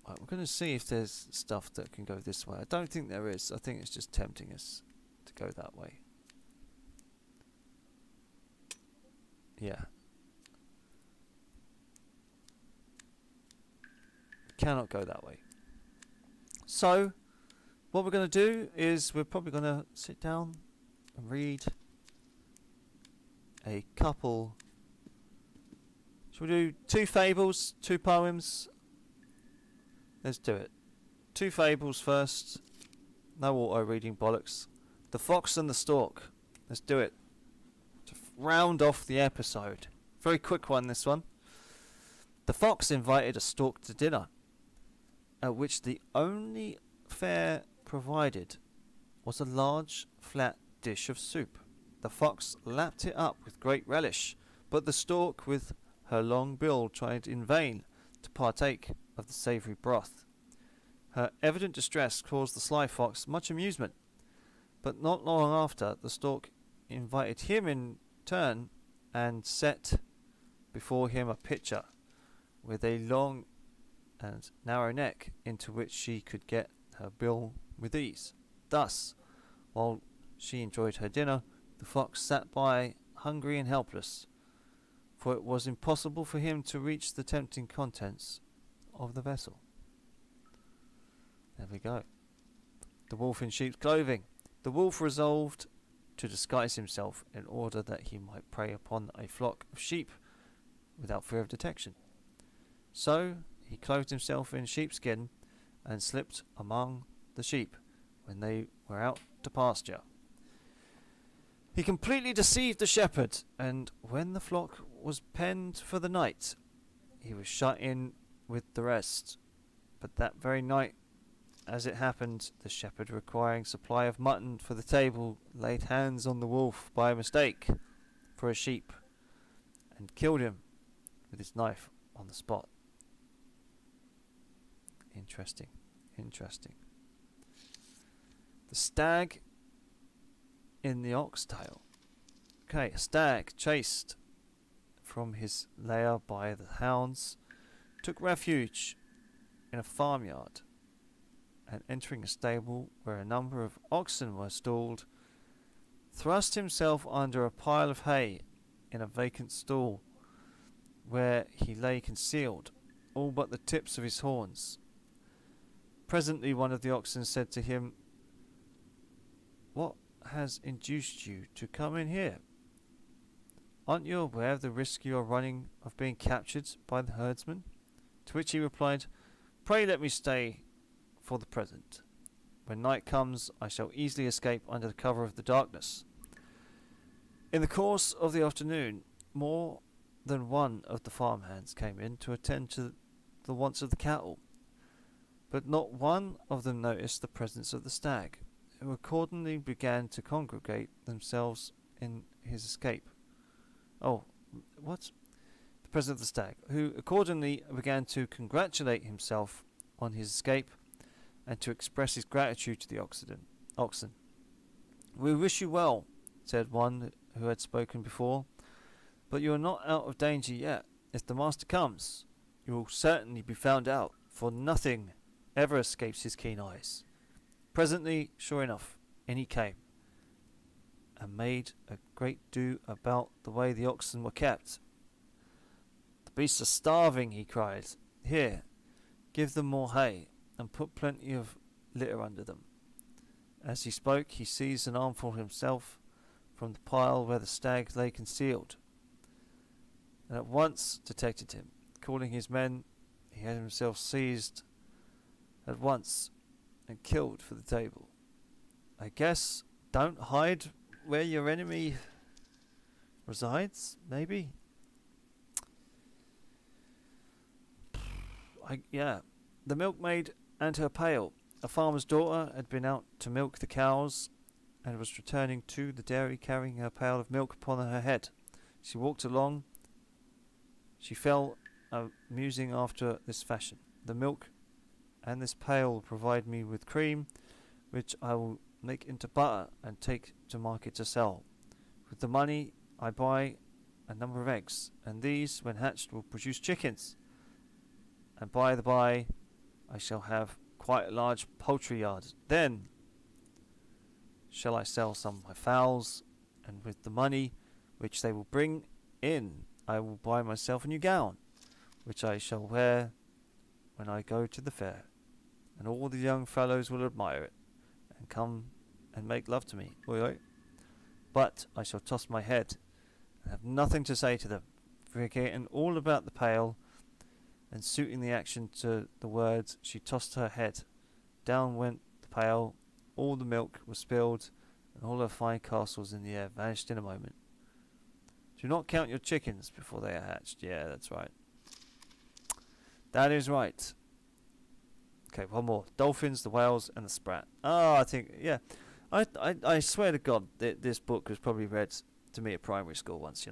[SPEAKER 1] Right, we're going to see if there's stuff that can go this way. I don't think there is. I think it's just tempting us to go that way. Yeah. Cannot go that way. So, what we're going to do is we're probably going to sit down and read a couple. Shall we do 2 fables, 2 poems? Let's do it. 2 fables first. No auto reading bollocks. The Fox and the Stork. Let's do it. To round off the episode. Very quick one, this one. The fox invited a stork to dinner, at which the only fare provided was a large, flat dish of soup. The fox lapped it up with great relish, but the stork, with her long bill, tried in vain to partake of the savoury broth. Her evident distress caused the sly fox much amusement, but not long after the stork invited him in turn and set before him a pitcher with a long and narrow neck into which she could get her bill with ease. Thus, while she enjoyed her dinner, the fox sat by, hungry and helpless, for it was impossible for him to reach the tempting contents of the vessel. There we go. The wolf in sheep's clothing. The wolf resolved to disguise himself in order that he might prey upon a flock of sheep without fear of detection. So he clothed himself in sheepskin and slipped among the sheep when they were out to pasture. He completely deceived the shepherd, and when the flock was penned for the night, he was shut in with the rest. But that very night, as it happened, the shepherd, requiring supply of mutton for the table, laid hands on the wolf by mistake for a sheep, and killed him with his knife on the spot. Interesting. The stag in the oxtail. Okay, a stag, chased from his lair by the hounds, took refuge in a farmyard, and entering a stable where a number of oxen were stalled, thrust himself under a pile of hay in a vacant stall, where he lay concealed, all but the tips of his horns. Presently one of the oxen said to him, "What has induced you to come in here? Aren't you aware of the risk you are running of being captured by the herdsman?" To which he replied, "Pray let me stay for the present. When night comes, I shall easily escape under the cover of the darkness." In the course of the afternoon, more than one of the farmhands came in to attend to the wants of the cattle, but not one of them noticed the presence of the stag, who accordingly began to congregate themselves in his escape. The president of the stag, who accordingly began to congratulate himself on his escape and to express his gratitude to the oxen. "We wish you well," said one who had spoken before, "but you are not out of danger yet. If the master comes, you will certainly be found out, for nothing ever escapes his keen eyes." Presently, sure enough, in he came, and made a great do about the way the oxen were kept. "The beasts are starving," he cried. "Here, give them more hay, and put plenty of litter under them." As he spoke, he seized an armful himself from the pile where the stag lay concealed, and at once detected him. Calling his men, he had himself seized at once and killed for the table. I guess don't hide where your enemy resides, maybe? The milkmaid and her pail. A farmer's daughter had been out to milk the cows and was returning to the dairy carrying her pail of milk upon her head. She walked along. She fell musing after this fashion: "The milk and this pail will provide me with cream, which I will make into butter and take to market to sell. With the money I buy a number of eggs, and these, when hatched, will produce chickens. And by the by, I shall have quite a large poultry yard. Then shall I sell some of my fowls, and with the money which they will bring in, I will buy myself a new gown, which I shall wear when I go to the fair, and all the young fellows will admire it, and come and make love to me. But I shall toss my head, and have nothing to say to them." Forgetting all about the pail, and suiting the action to the words, she tossed her head. Down went the pail, all the milk was spilled, and all her fine castles in the air vanished in a moment. "Do not count your chickens before they are hatched." Yeah, that's right. That is right. Okay, one more. Dolphins, the whales, and the sprat. I think, yeah. I swear to God, this book was probably read to me at primary school once.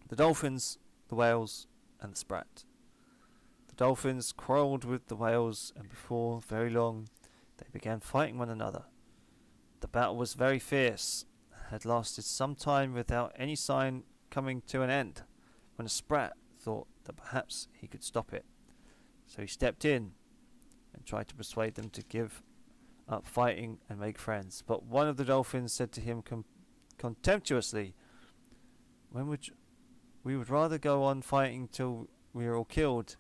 [SPEAKER 1] The dolphins, the whales, and the sprat. The dolphins quarrelled with the whales, and before very long, they began fighting one another. The battle was very fierce, had lasted some time without any sign coming to an end, when a sprat thought that perhaps he could stop it. So he stepped in and tried to persuade them to give up fighting and make friends. But one of the dolphins said to him contemptuously, we would rather go on fighting till we are all killed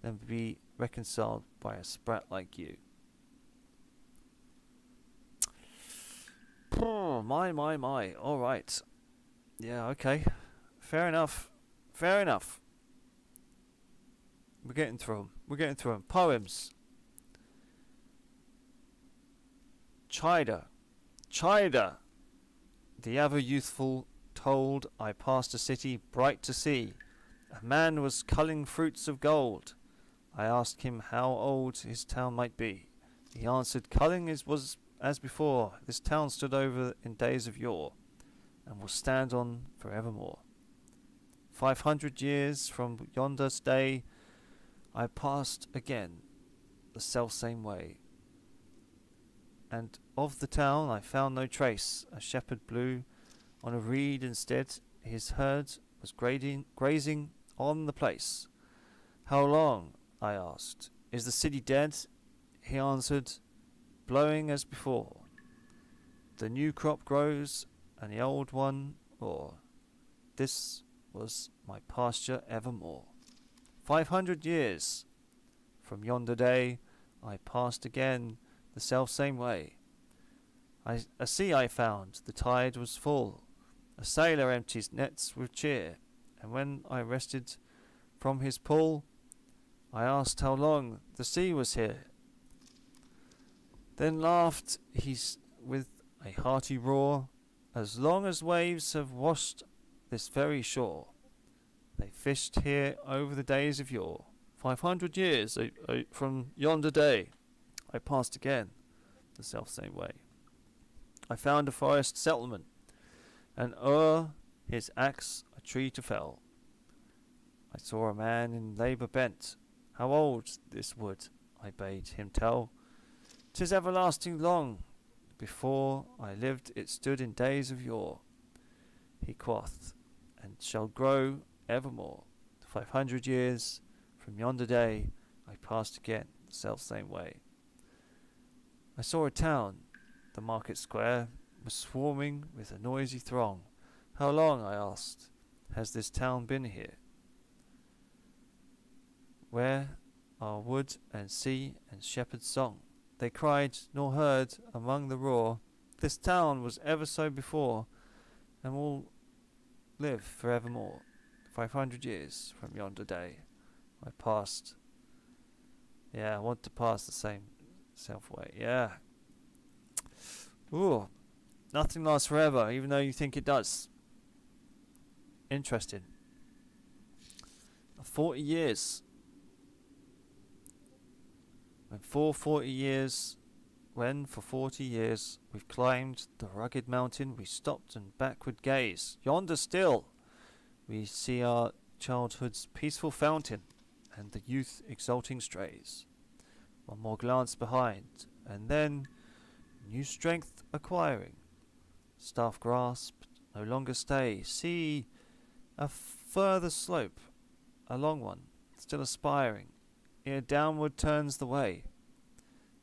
[SPEAKER 1] than be reconciled by a sprat like you. Oh, my. All right. Yeah, okay. Fair enough. We're getting through them. Poems. Chider. The ever youthful told, I passed a city bright to see. A man was culling fruits of gold. I asked him how old his town might be. He answered, culling was as before. This town stood over in days of yore, and will stand on for evermore. 500 years from yonder day, I passed again the selfsame way. And of the town I found no trace. A shepherd blew on a reed instead. His herd was grazing on the place. How long? I asked. Is the city dead? He answered, blowing as before. The new crop grows, and the old one o'er. This was my pasture evermore. 500 years from yonder day, I passed again the selfsame way. A sea I found, the tide was full. A sailor empties nets with cheer, and when I rested from his pull, I asked how long the sea was here. Then laughed he with a hearty roar, as long as waves have washed this very shore. They fished here over the days of yore. 500 years from yonder day, I passed again the selfsame way. I found a forest settlement, and o'er his axe a tree to fell. I saw a man in labour bent. How old this wood? I bade him tell. 'Tis everlasting long. Before I lived it stood in days of yore. He quoth, and shall grow evermore. 500 years from yonder day, I passed again the selfsame way. I saw a town. The market square was swarming with a noisy throng. How long, I asked, has this town been here? Where are wood and sea and shepherd's song? They cried, nor heard among the roar. This town was ever so before, and will live for evermore. 500 years from yonder day, I passed. Yeah, I want to pass the same self way. Yeah. Ooh, nothing lasts forever, even though you think it does. Interesting. 40 years. When for 40 years we've climbed the rugged mountain, we stopped and backward gaze. Yonder still we see our childhood's peaceful fountain, and the youth exulting strays. One more glance behind, and then, new strength acquiring, staff grasped, no longer stay. See a further slope, a long one, still aspiring, ere downward turns the way.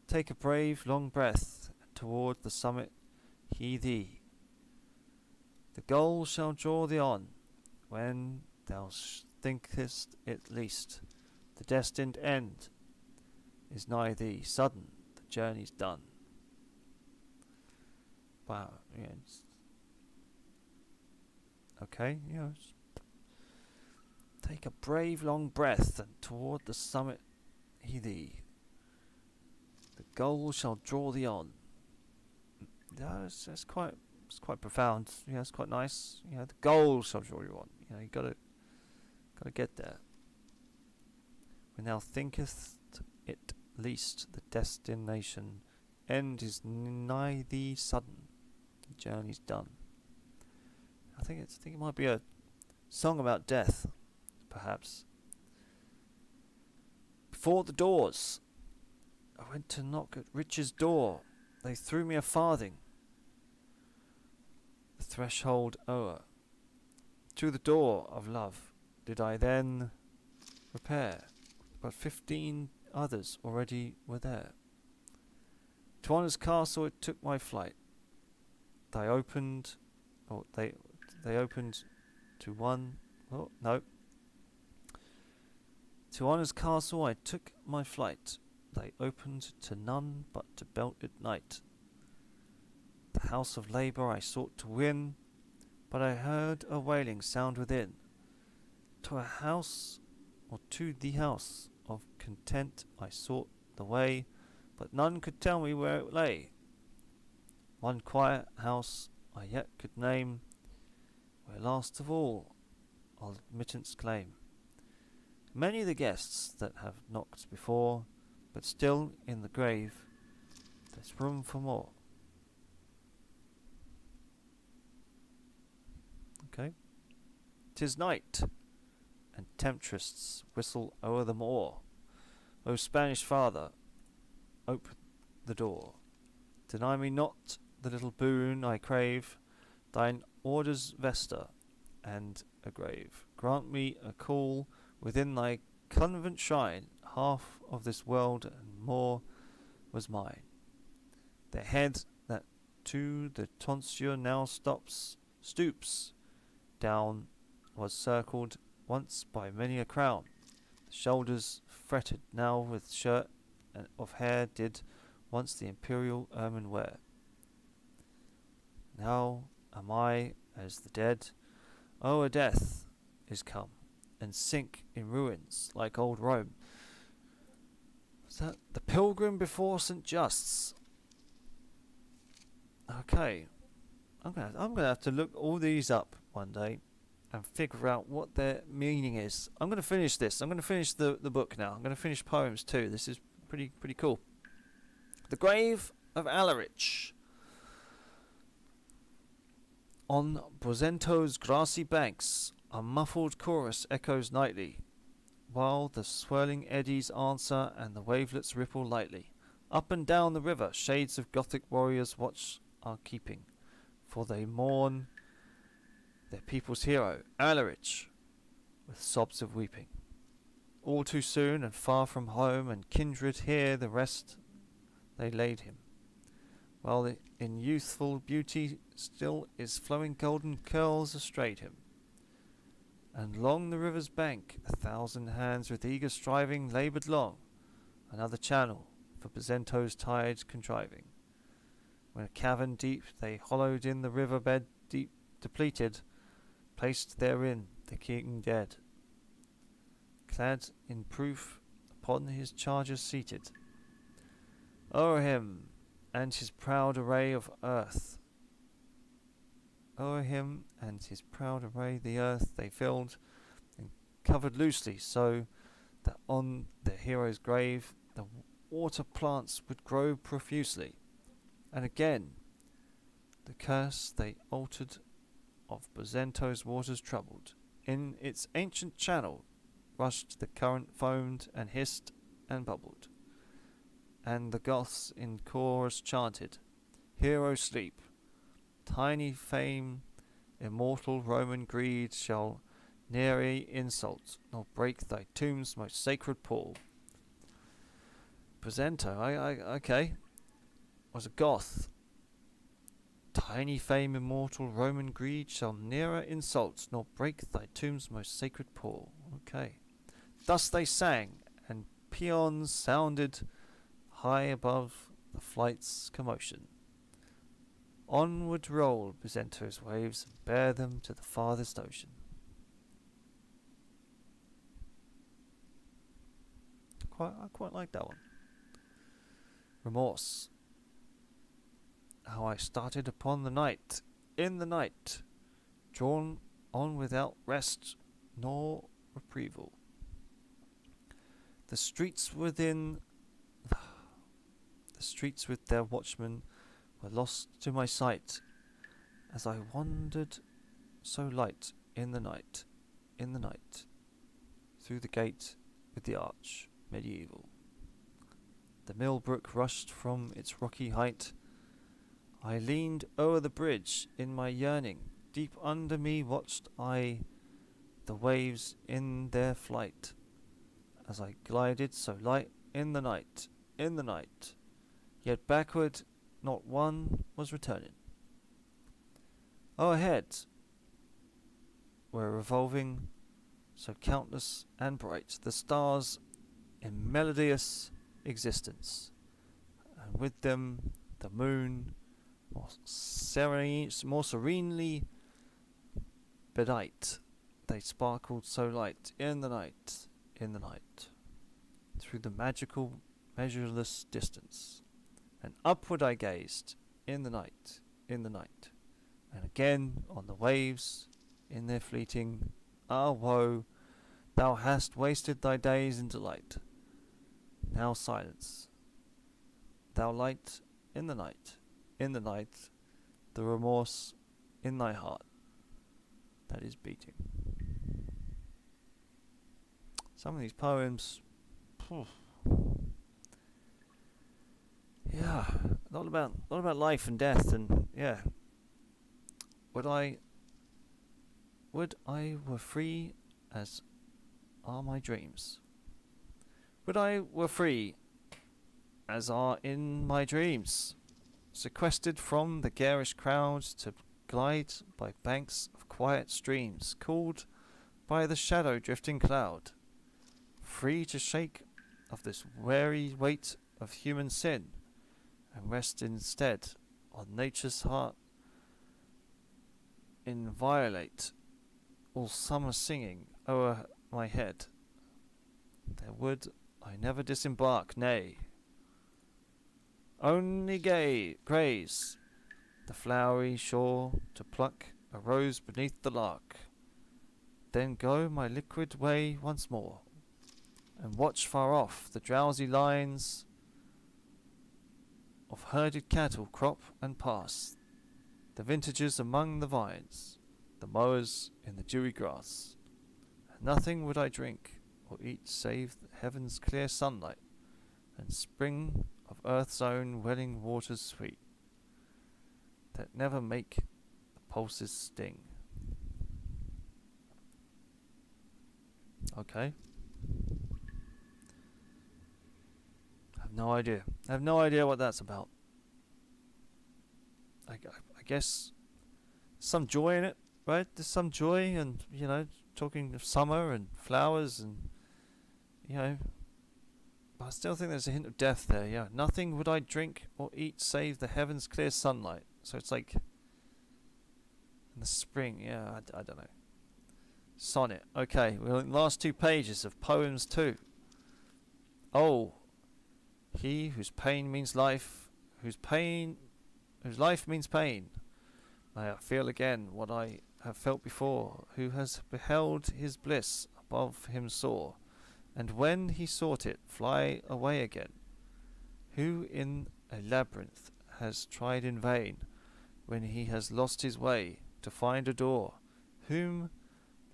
[SPEAKER 1] Take a brave long breath, and toward the summit hie thee. The goal shall draw thee on, when thou thinkest it least. The destined end is nigh thee. Sudden, the journey's done. Wow. Yeah. Okay. Yeah. Take a brave long breath, and toward the summit hie thee. The goal shall draw thee on. That's quite. It's quite profound. Yeah, it's quite nice. The goal shall draw you on. You gotta get there. When thou thinkest it least, the destination end is nigh thee sudden. The journey's done. I think it might be a song about death, perhaps. Before the doors, I went to knock at Rich's door. They threw me a farthing. The threshold o'er, to the door of love did I then repair, but 15 others already were there. To honour's castle it took my flight. They opened to one. Oh no. To honour's castle I took my flight. They opened to none but to belted knight. The house of labour I sought to win, but I heard a wailing sound within. To a house, or to the house of content I sought the way, but none could tell me where it lay. One quiet house I yet could name, where last of all I'll admittance claim. Many the guests that have knocked before, but still in the grave there's room for more. Okay. 'Tis night, and temptrests whistle o'er the moor. O Spanish father, open the door. Deny me not the little boon I crave, thine orders vesture and a grave. Grant me a call within thy convent shrine. Half of this world and more was mine. The head that to the tonsure now stoops down was circled once by many a crown. The shoulders fretted now with shirt and of hair did once the imperial ermine wear. Now am I as the dead. Oh, a death is come, and sink in ruins like old Rome. Is that the pilgrim before St. Just's? Okay, I'm gonna have to look all these up one day and figure out what their meaning is. I'm gonna finish this. I'm gonna finish the book now. I'm gonna finish poems too. This is pretty cool. The Grave of Alaric. On Bosento's grassy banks, a muffled chorus echoes nightly, while the swirling eddies answer and the wavelets ripple lightly. Up and down the river, shades of Gothic warriors watch are keeping, for they mourn their people's hero, Alaric, with sobs of weeping. All too soon and far from home and kindred here the rest they laid him, while in youthful beauty still his flowing golden curls astrayed him. And long the river's bank 1,000 hands with eager striving laboured long, another channel for Bosento's tide contriving. When a cavern deep they hollowed in the river bed deep depleted, placed therein the king dead, clad in proof upon his charger seated. O'er him and his proud array of earth, o'er him and his proud array the earth they filled and covered loosely, so that on their hero's grave the water plants would grow profusely. And again the curse they altered of Bosento's waters troubled. In its ancient channel rushed the current, foamed and hissed and bubbled, and the Goths in chorus chanted, Hero sleep, tiny fame, immortal Roman greed shall ne'er insult, nor break thy tomb's most sacred pall. Bosento, okay, was a Goth. Tiny fame, immortal Roman greed shall ne'er insult, nor break thy tomb's most sacred pall. Okay. Thus they sang, and paeans sounded high above the flight's commotion. Onward roll Bosento's waves and bear them to the farthest ocean. I quite like that one. Remorse. How I started upon the night, in the night, drawn on without rest nor reprieval. The streets The streets with their watchmen were lost to my sight, as I wandered so light in the night, through the gate with the arch medieval. The mill brook rushed from its rocky height. I leaned o'er the bridge in my yearning. Deep under me watched I the waves in their flight, as I glided so light in the night, yet backward not one was returning. O'erhead were revolving so countless and bright the stars in melodious existence, and with them the moon more serenely bedight. They sparkled so light in the night, through the magical measureless distance. And upward I gazed in the night, and again on the waves in their fleeting. Ah, woe, thou hast wasted thy days in delight. Now silence, thou light in the night, the remorse in thy heart that is beating. Some of these poems, yeah, a lot about life and death, and yeah. Would I were free as are my dreams. Would I were free as are in my dreams, sequestered from the garish crowds to glide by banks of quiet streams, called by the shadow drifting cloud, free to shake of this weary weight of human sin, and rest instead on nature's heart, inviolate all summer singing o'er my head. There would I never disembark, nay, only graze the flowery shore to pluck a rose beneath the lark, then go my liquid way once more, and watch far off the drowsy lines of herded cattle crop and pass, the vintagers among the vines, the mowers in the dewy grass. And nothing would I drink or eat save heaven's clear sunlight, and spring of earth's own welling waters sweet, that never make the pulses sting. Okay. I have no idea what that's about. I guess some joy in it, right? There's some joy, and talking of summer and flowers, and but I still think there's a hint of death there. Yeah, nothing would I drink or eat save the heaven's clear sunlight. So it's like in the spring. Yeah, I don't know. Sonnet. Okay, we're in the last 2 pages of poems 2. Oh, he whose pain means life, whose life means pain, may I feel again what I have felt before, who has beheld his bliss above him soar, and when he sought it fly away again, who in a labyrinth has tried in vain, when he has lost his way to find a door, whom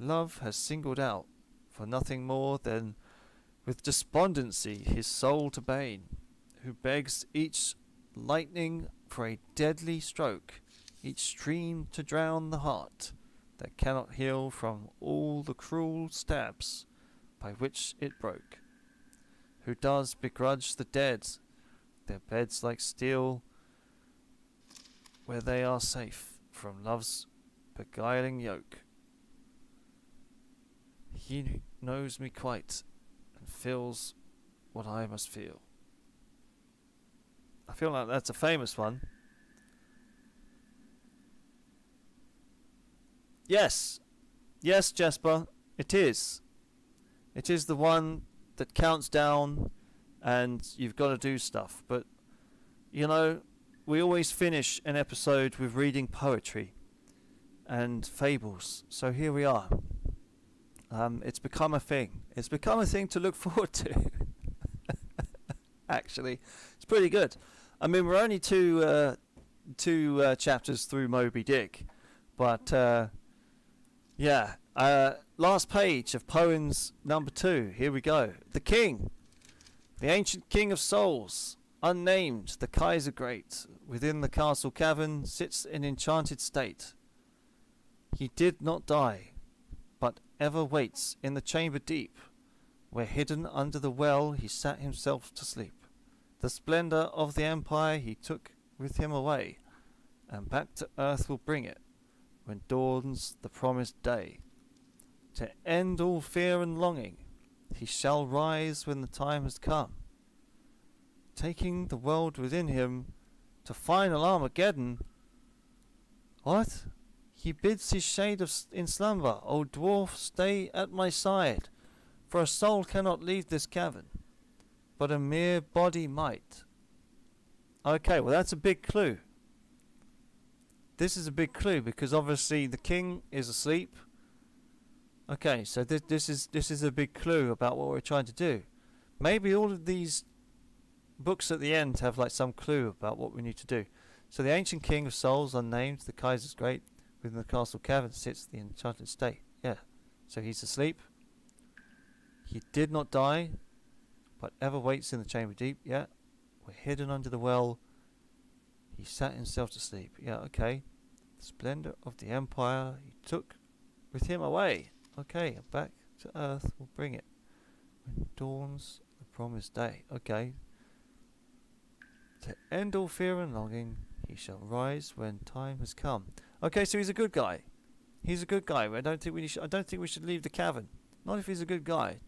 [SPEAKER 1] love has singled out for nothing more than with despondency his soul to bane, who begs each lightning for a deadly stroke, each stream to drown the heart that cannot heal from all the cruel stabs by which it broke, who does begrudge the dead their beds like steel, where they are safe from love's beguiling yoke. He knows me quite and feels what I must feel. I feel like that's a famous one. Yes, Jasper, it is. It is the one that counts down and you've got to do stuff. But, we always finish an episode with reading poetry and fables. So here we are. It's become a thing. It's become a thing to look forward to. Actually, it's pretty good. I mean, we're only two chapters through Moby Dick, but yeah. Last page of poems number 2. Here we go. The King, the ancient King of Souls, unnamed, the Kaiser Great, within the castle cavern sits in enchanted state. He did not die, but ever waits in the chamber deep, where hidden under the well he sat himself to sleep. The splendour of the empire he took with him away, and back to earth will bring it, when dawns the promised day. To end all fear and longing, he shall rise when the time has come, taking the world within him to final Armageddon. What? He bids his shade in slumber, O dwarf, stay at my side, for a soul cannot leave this cavern, but a mere body might. Okay, well that's a big clue. This is a big clue because obviously the king is asleep. Okay, so this is a big clue about what we're trying to do. Maybe all of these books at the end have like some clue about what we need to do. So the ancient king of souls, unnamed, the Kaiser's great, within the castle cavern sits the enchanted state. Yeah, so he's asleep. He did not die, but ever waits in the chamber deep. Yeah, we're hidden under the well. He sat himself to sleep. Yeah, okay. The splendour of the empire he took with him away. Okay, back to earth will bring it, when dawns the promised day. Okay. To end all fear and longing, he shall rise when time has come. Okay, so he's a good guy. He's a good guy. I don't think we should leave the cavern. Not if he's a good guy.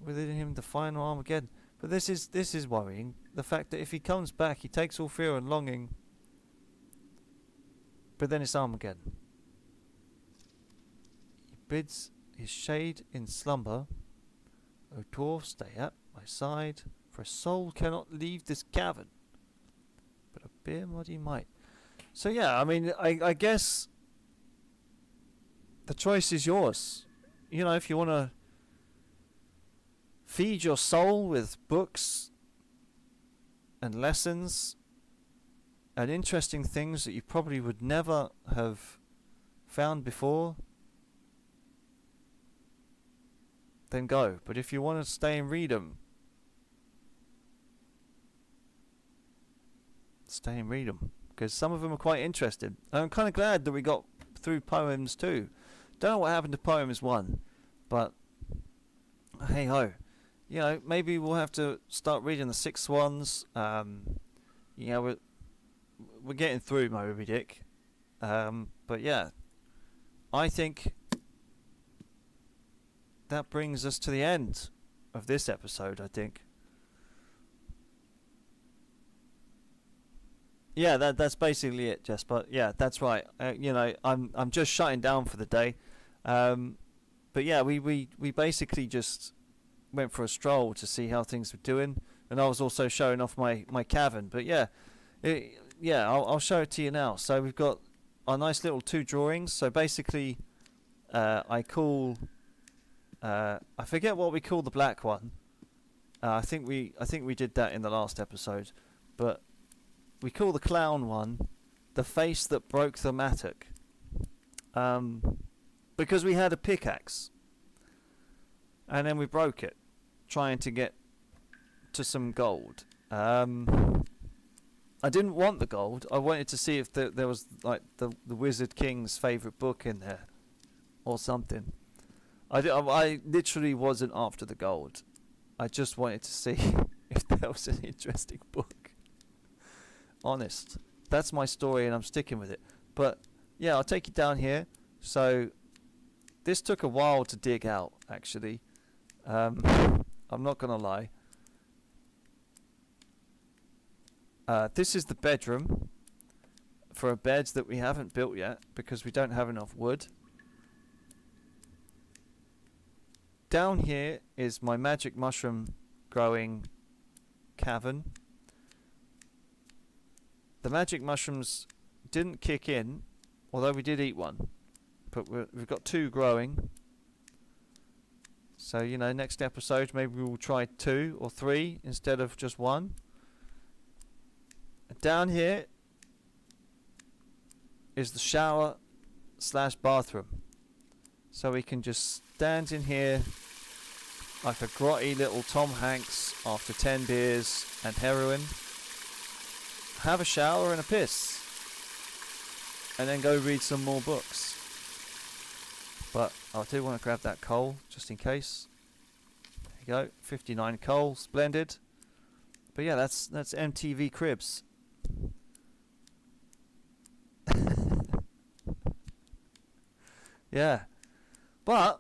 [SPEAKER 1] Within him the final Armageddon. But this is worrying. The fact that if he comes back, he takes all fear and longing. But then it's Armageddon. He bids his shade in slumber. O dwarf, stay at my side, for a soul cannot leave this cavern, but a bare body might. So yeah, I mean, I guess the choice is yours. You know, if you want to feed your soul with books and lessons and interesting things that you probably would never have found before, then go. But if you want to stay and read them, stay and read them, because some of them are quite interesting. And I'm kind of glad that we got through poems 2. Don't know what happened to poems 1, but hey ho. You know, maybe we'll have to start reading the 6 ones. You know, we're getting through Moby Dick. But yeah, I think that brings us to the end of this episode, I think. Yeah, that's basically it, Jess. But yeah, that's right. You know, I'm just shutting down for the day. But yeah, we basically just went for a stroll to see how things were doing, and I was also showing off my cavern. But yeah, I'll show it to you now. So we've got our nice little 2 drawings. So basically, I call I forget what we call the black one. I think we did that in the last episode, but we call the clown one the face that broke the mattock, because we had a pickaxe and then we broke it trying to get to some gold. I didn't want the gold. I wanted to see if there was like the Wizard King's favourite book in there or something. I literally wasn't after the gold. I just wanted to see if there was an interesting book. Honest. That's my story and I'm sticking with it. But yeah, I'll take you down here. So this took a while to dig out, actually. I'm not going to lie. This is the bedroom for a bed that we haven't built yet because we don't have enough wood. Down here is my magic mushroom growing cavern. The magic mushrooms didn't kick in, although we did eat one. But we've got 2 growing. So, you know, next episode maybe we'll try 2 or 3 instead of just 1. down here is the shower / bathroom. So we can just stand in here like a grotty little Tom Hanks after 10 beers and heroin, have a shower and a piss, and then go read some more books. But I do want to grab that coal just in case. There you go, 59 coal, splendid. But yeah, that's MTV Cribs. Yeah, but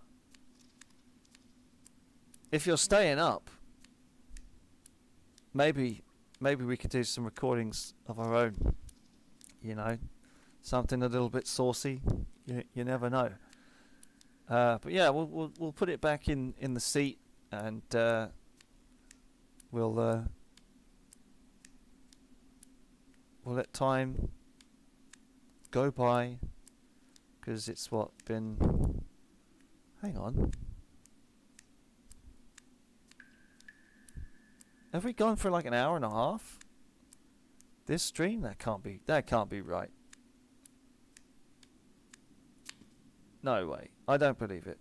[SPEAKER 1] if you're staying up, maybe we could do some recordings of our own. You know, something a little bit saucy. You never know. But yeah, we'll put it back in the seat, and we'll let time go by, because it's been. Hang on. Have we gone for like an hour and a half? This stream? That can't be right. No way. I don't believe it.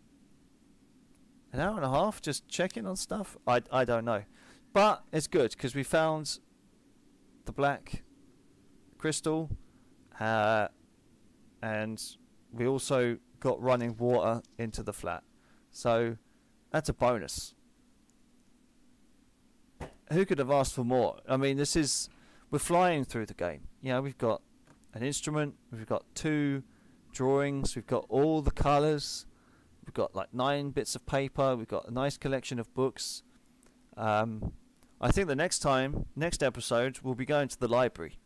[SPEAKER 1] An hour and a half just checking on stuff? I don't know. But it's good because we found the black crystal, and we also got running water into the flat. So that's a bonus. Who could have asked for more? I mean, we're flying through the game. You know, we've got an instrument, we've got 2 drawings, we've got all the colours, we've got like 9 bits of paper, we've got a nice collection of books. I think the next episode, we'll be going to the library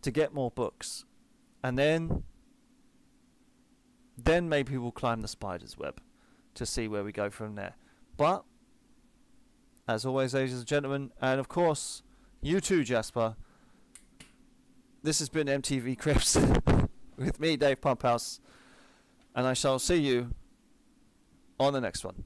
[SPEAKER 1] to get more books. And then maybe we'll climb the spider's web to see where we go from there. But as always, ladies and gentlemen, and of course, you too, Jasper, this has been MTV Cribs with me, Dave Pumphouse, and I shall see you on the next one.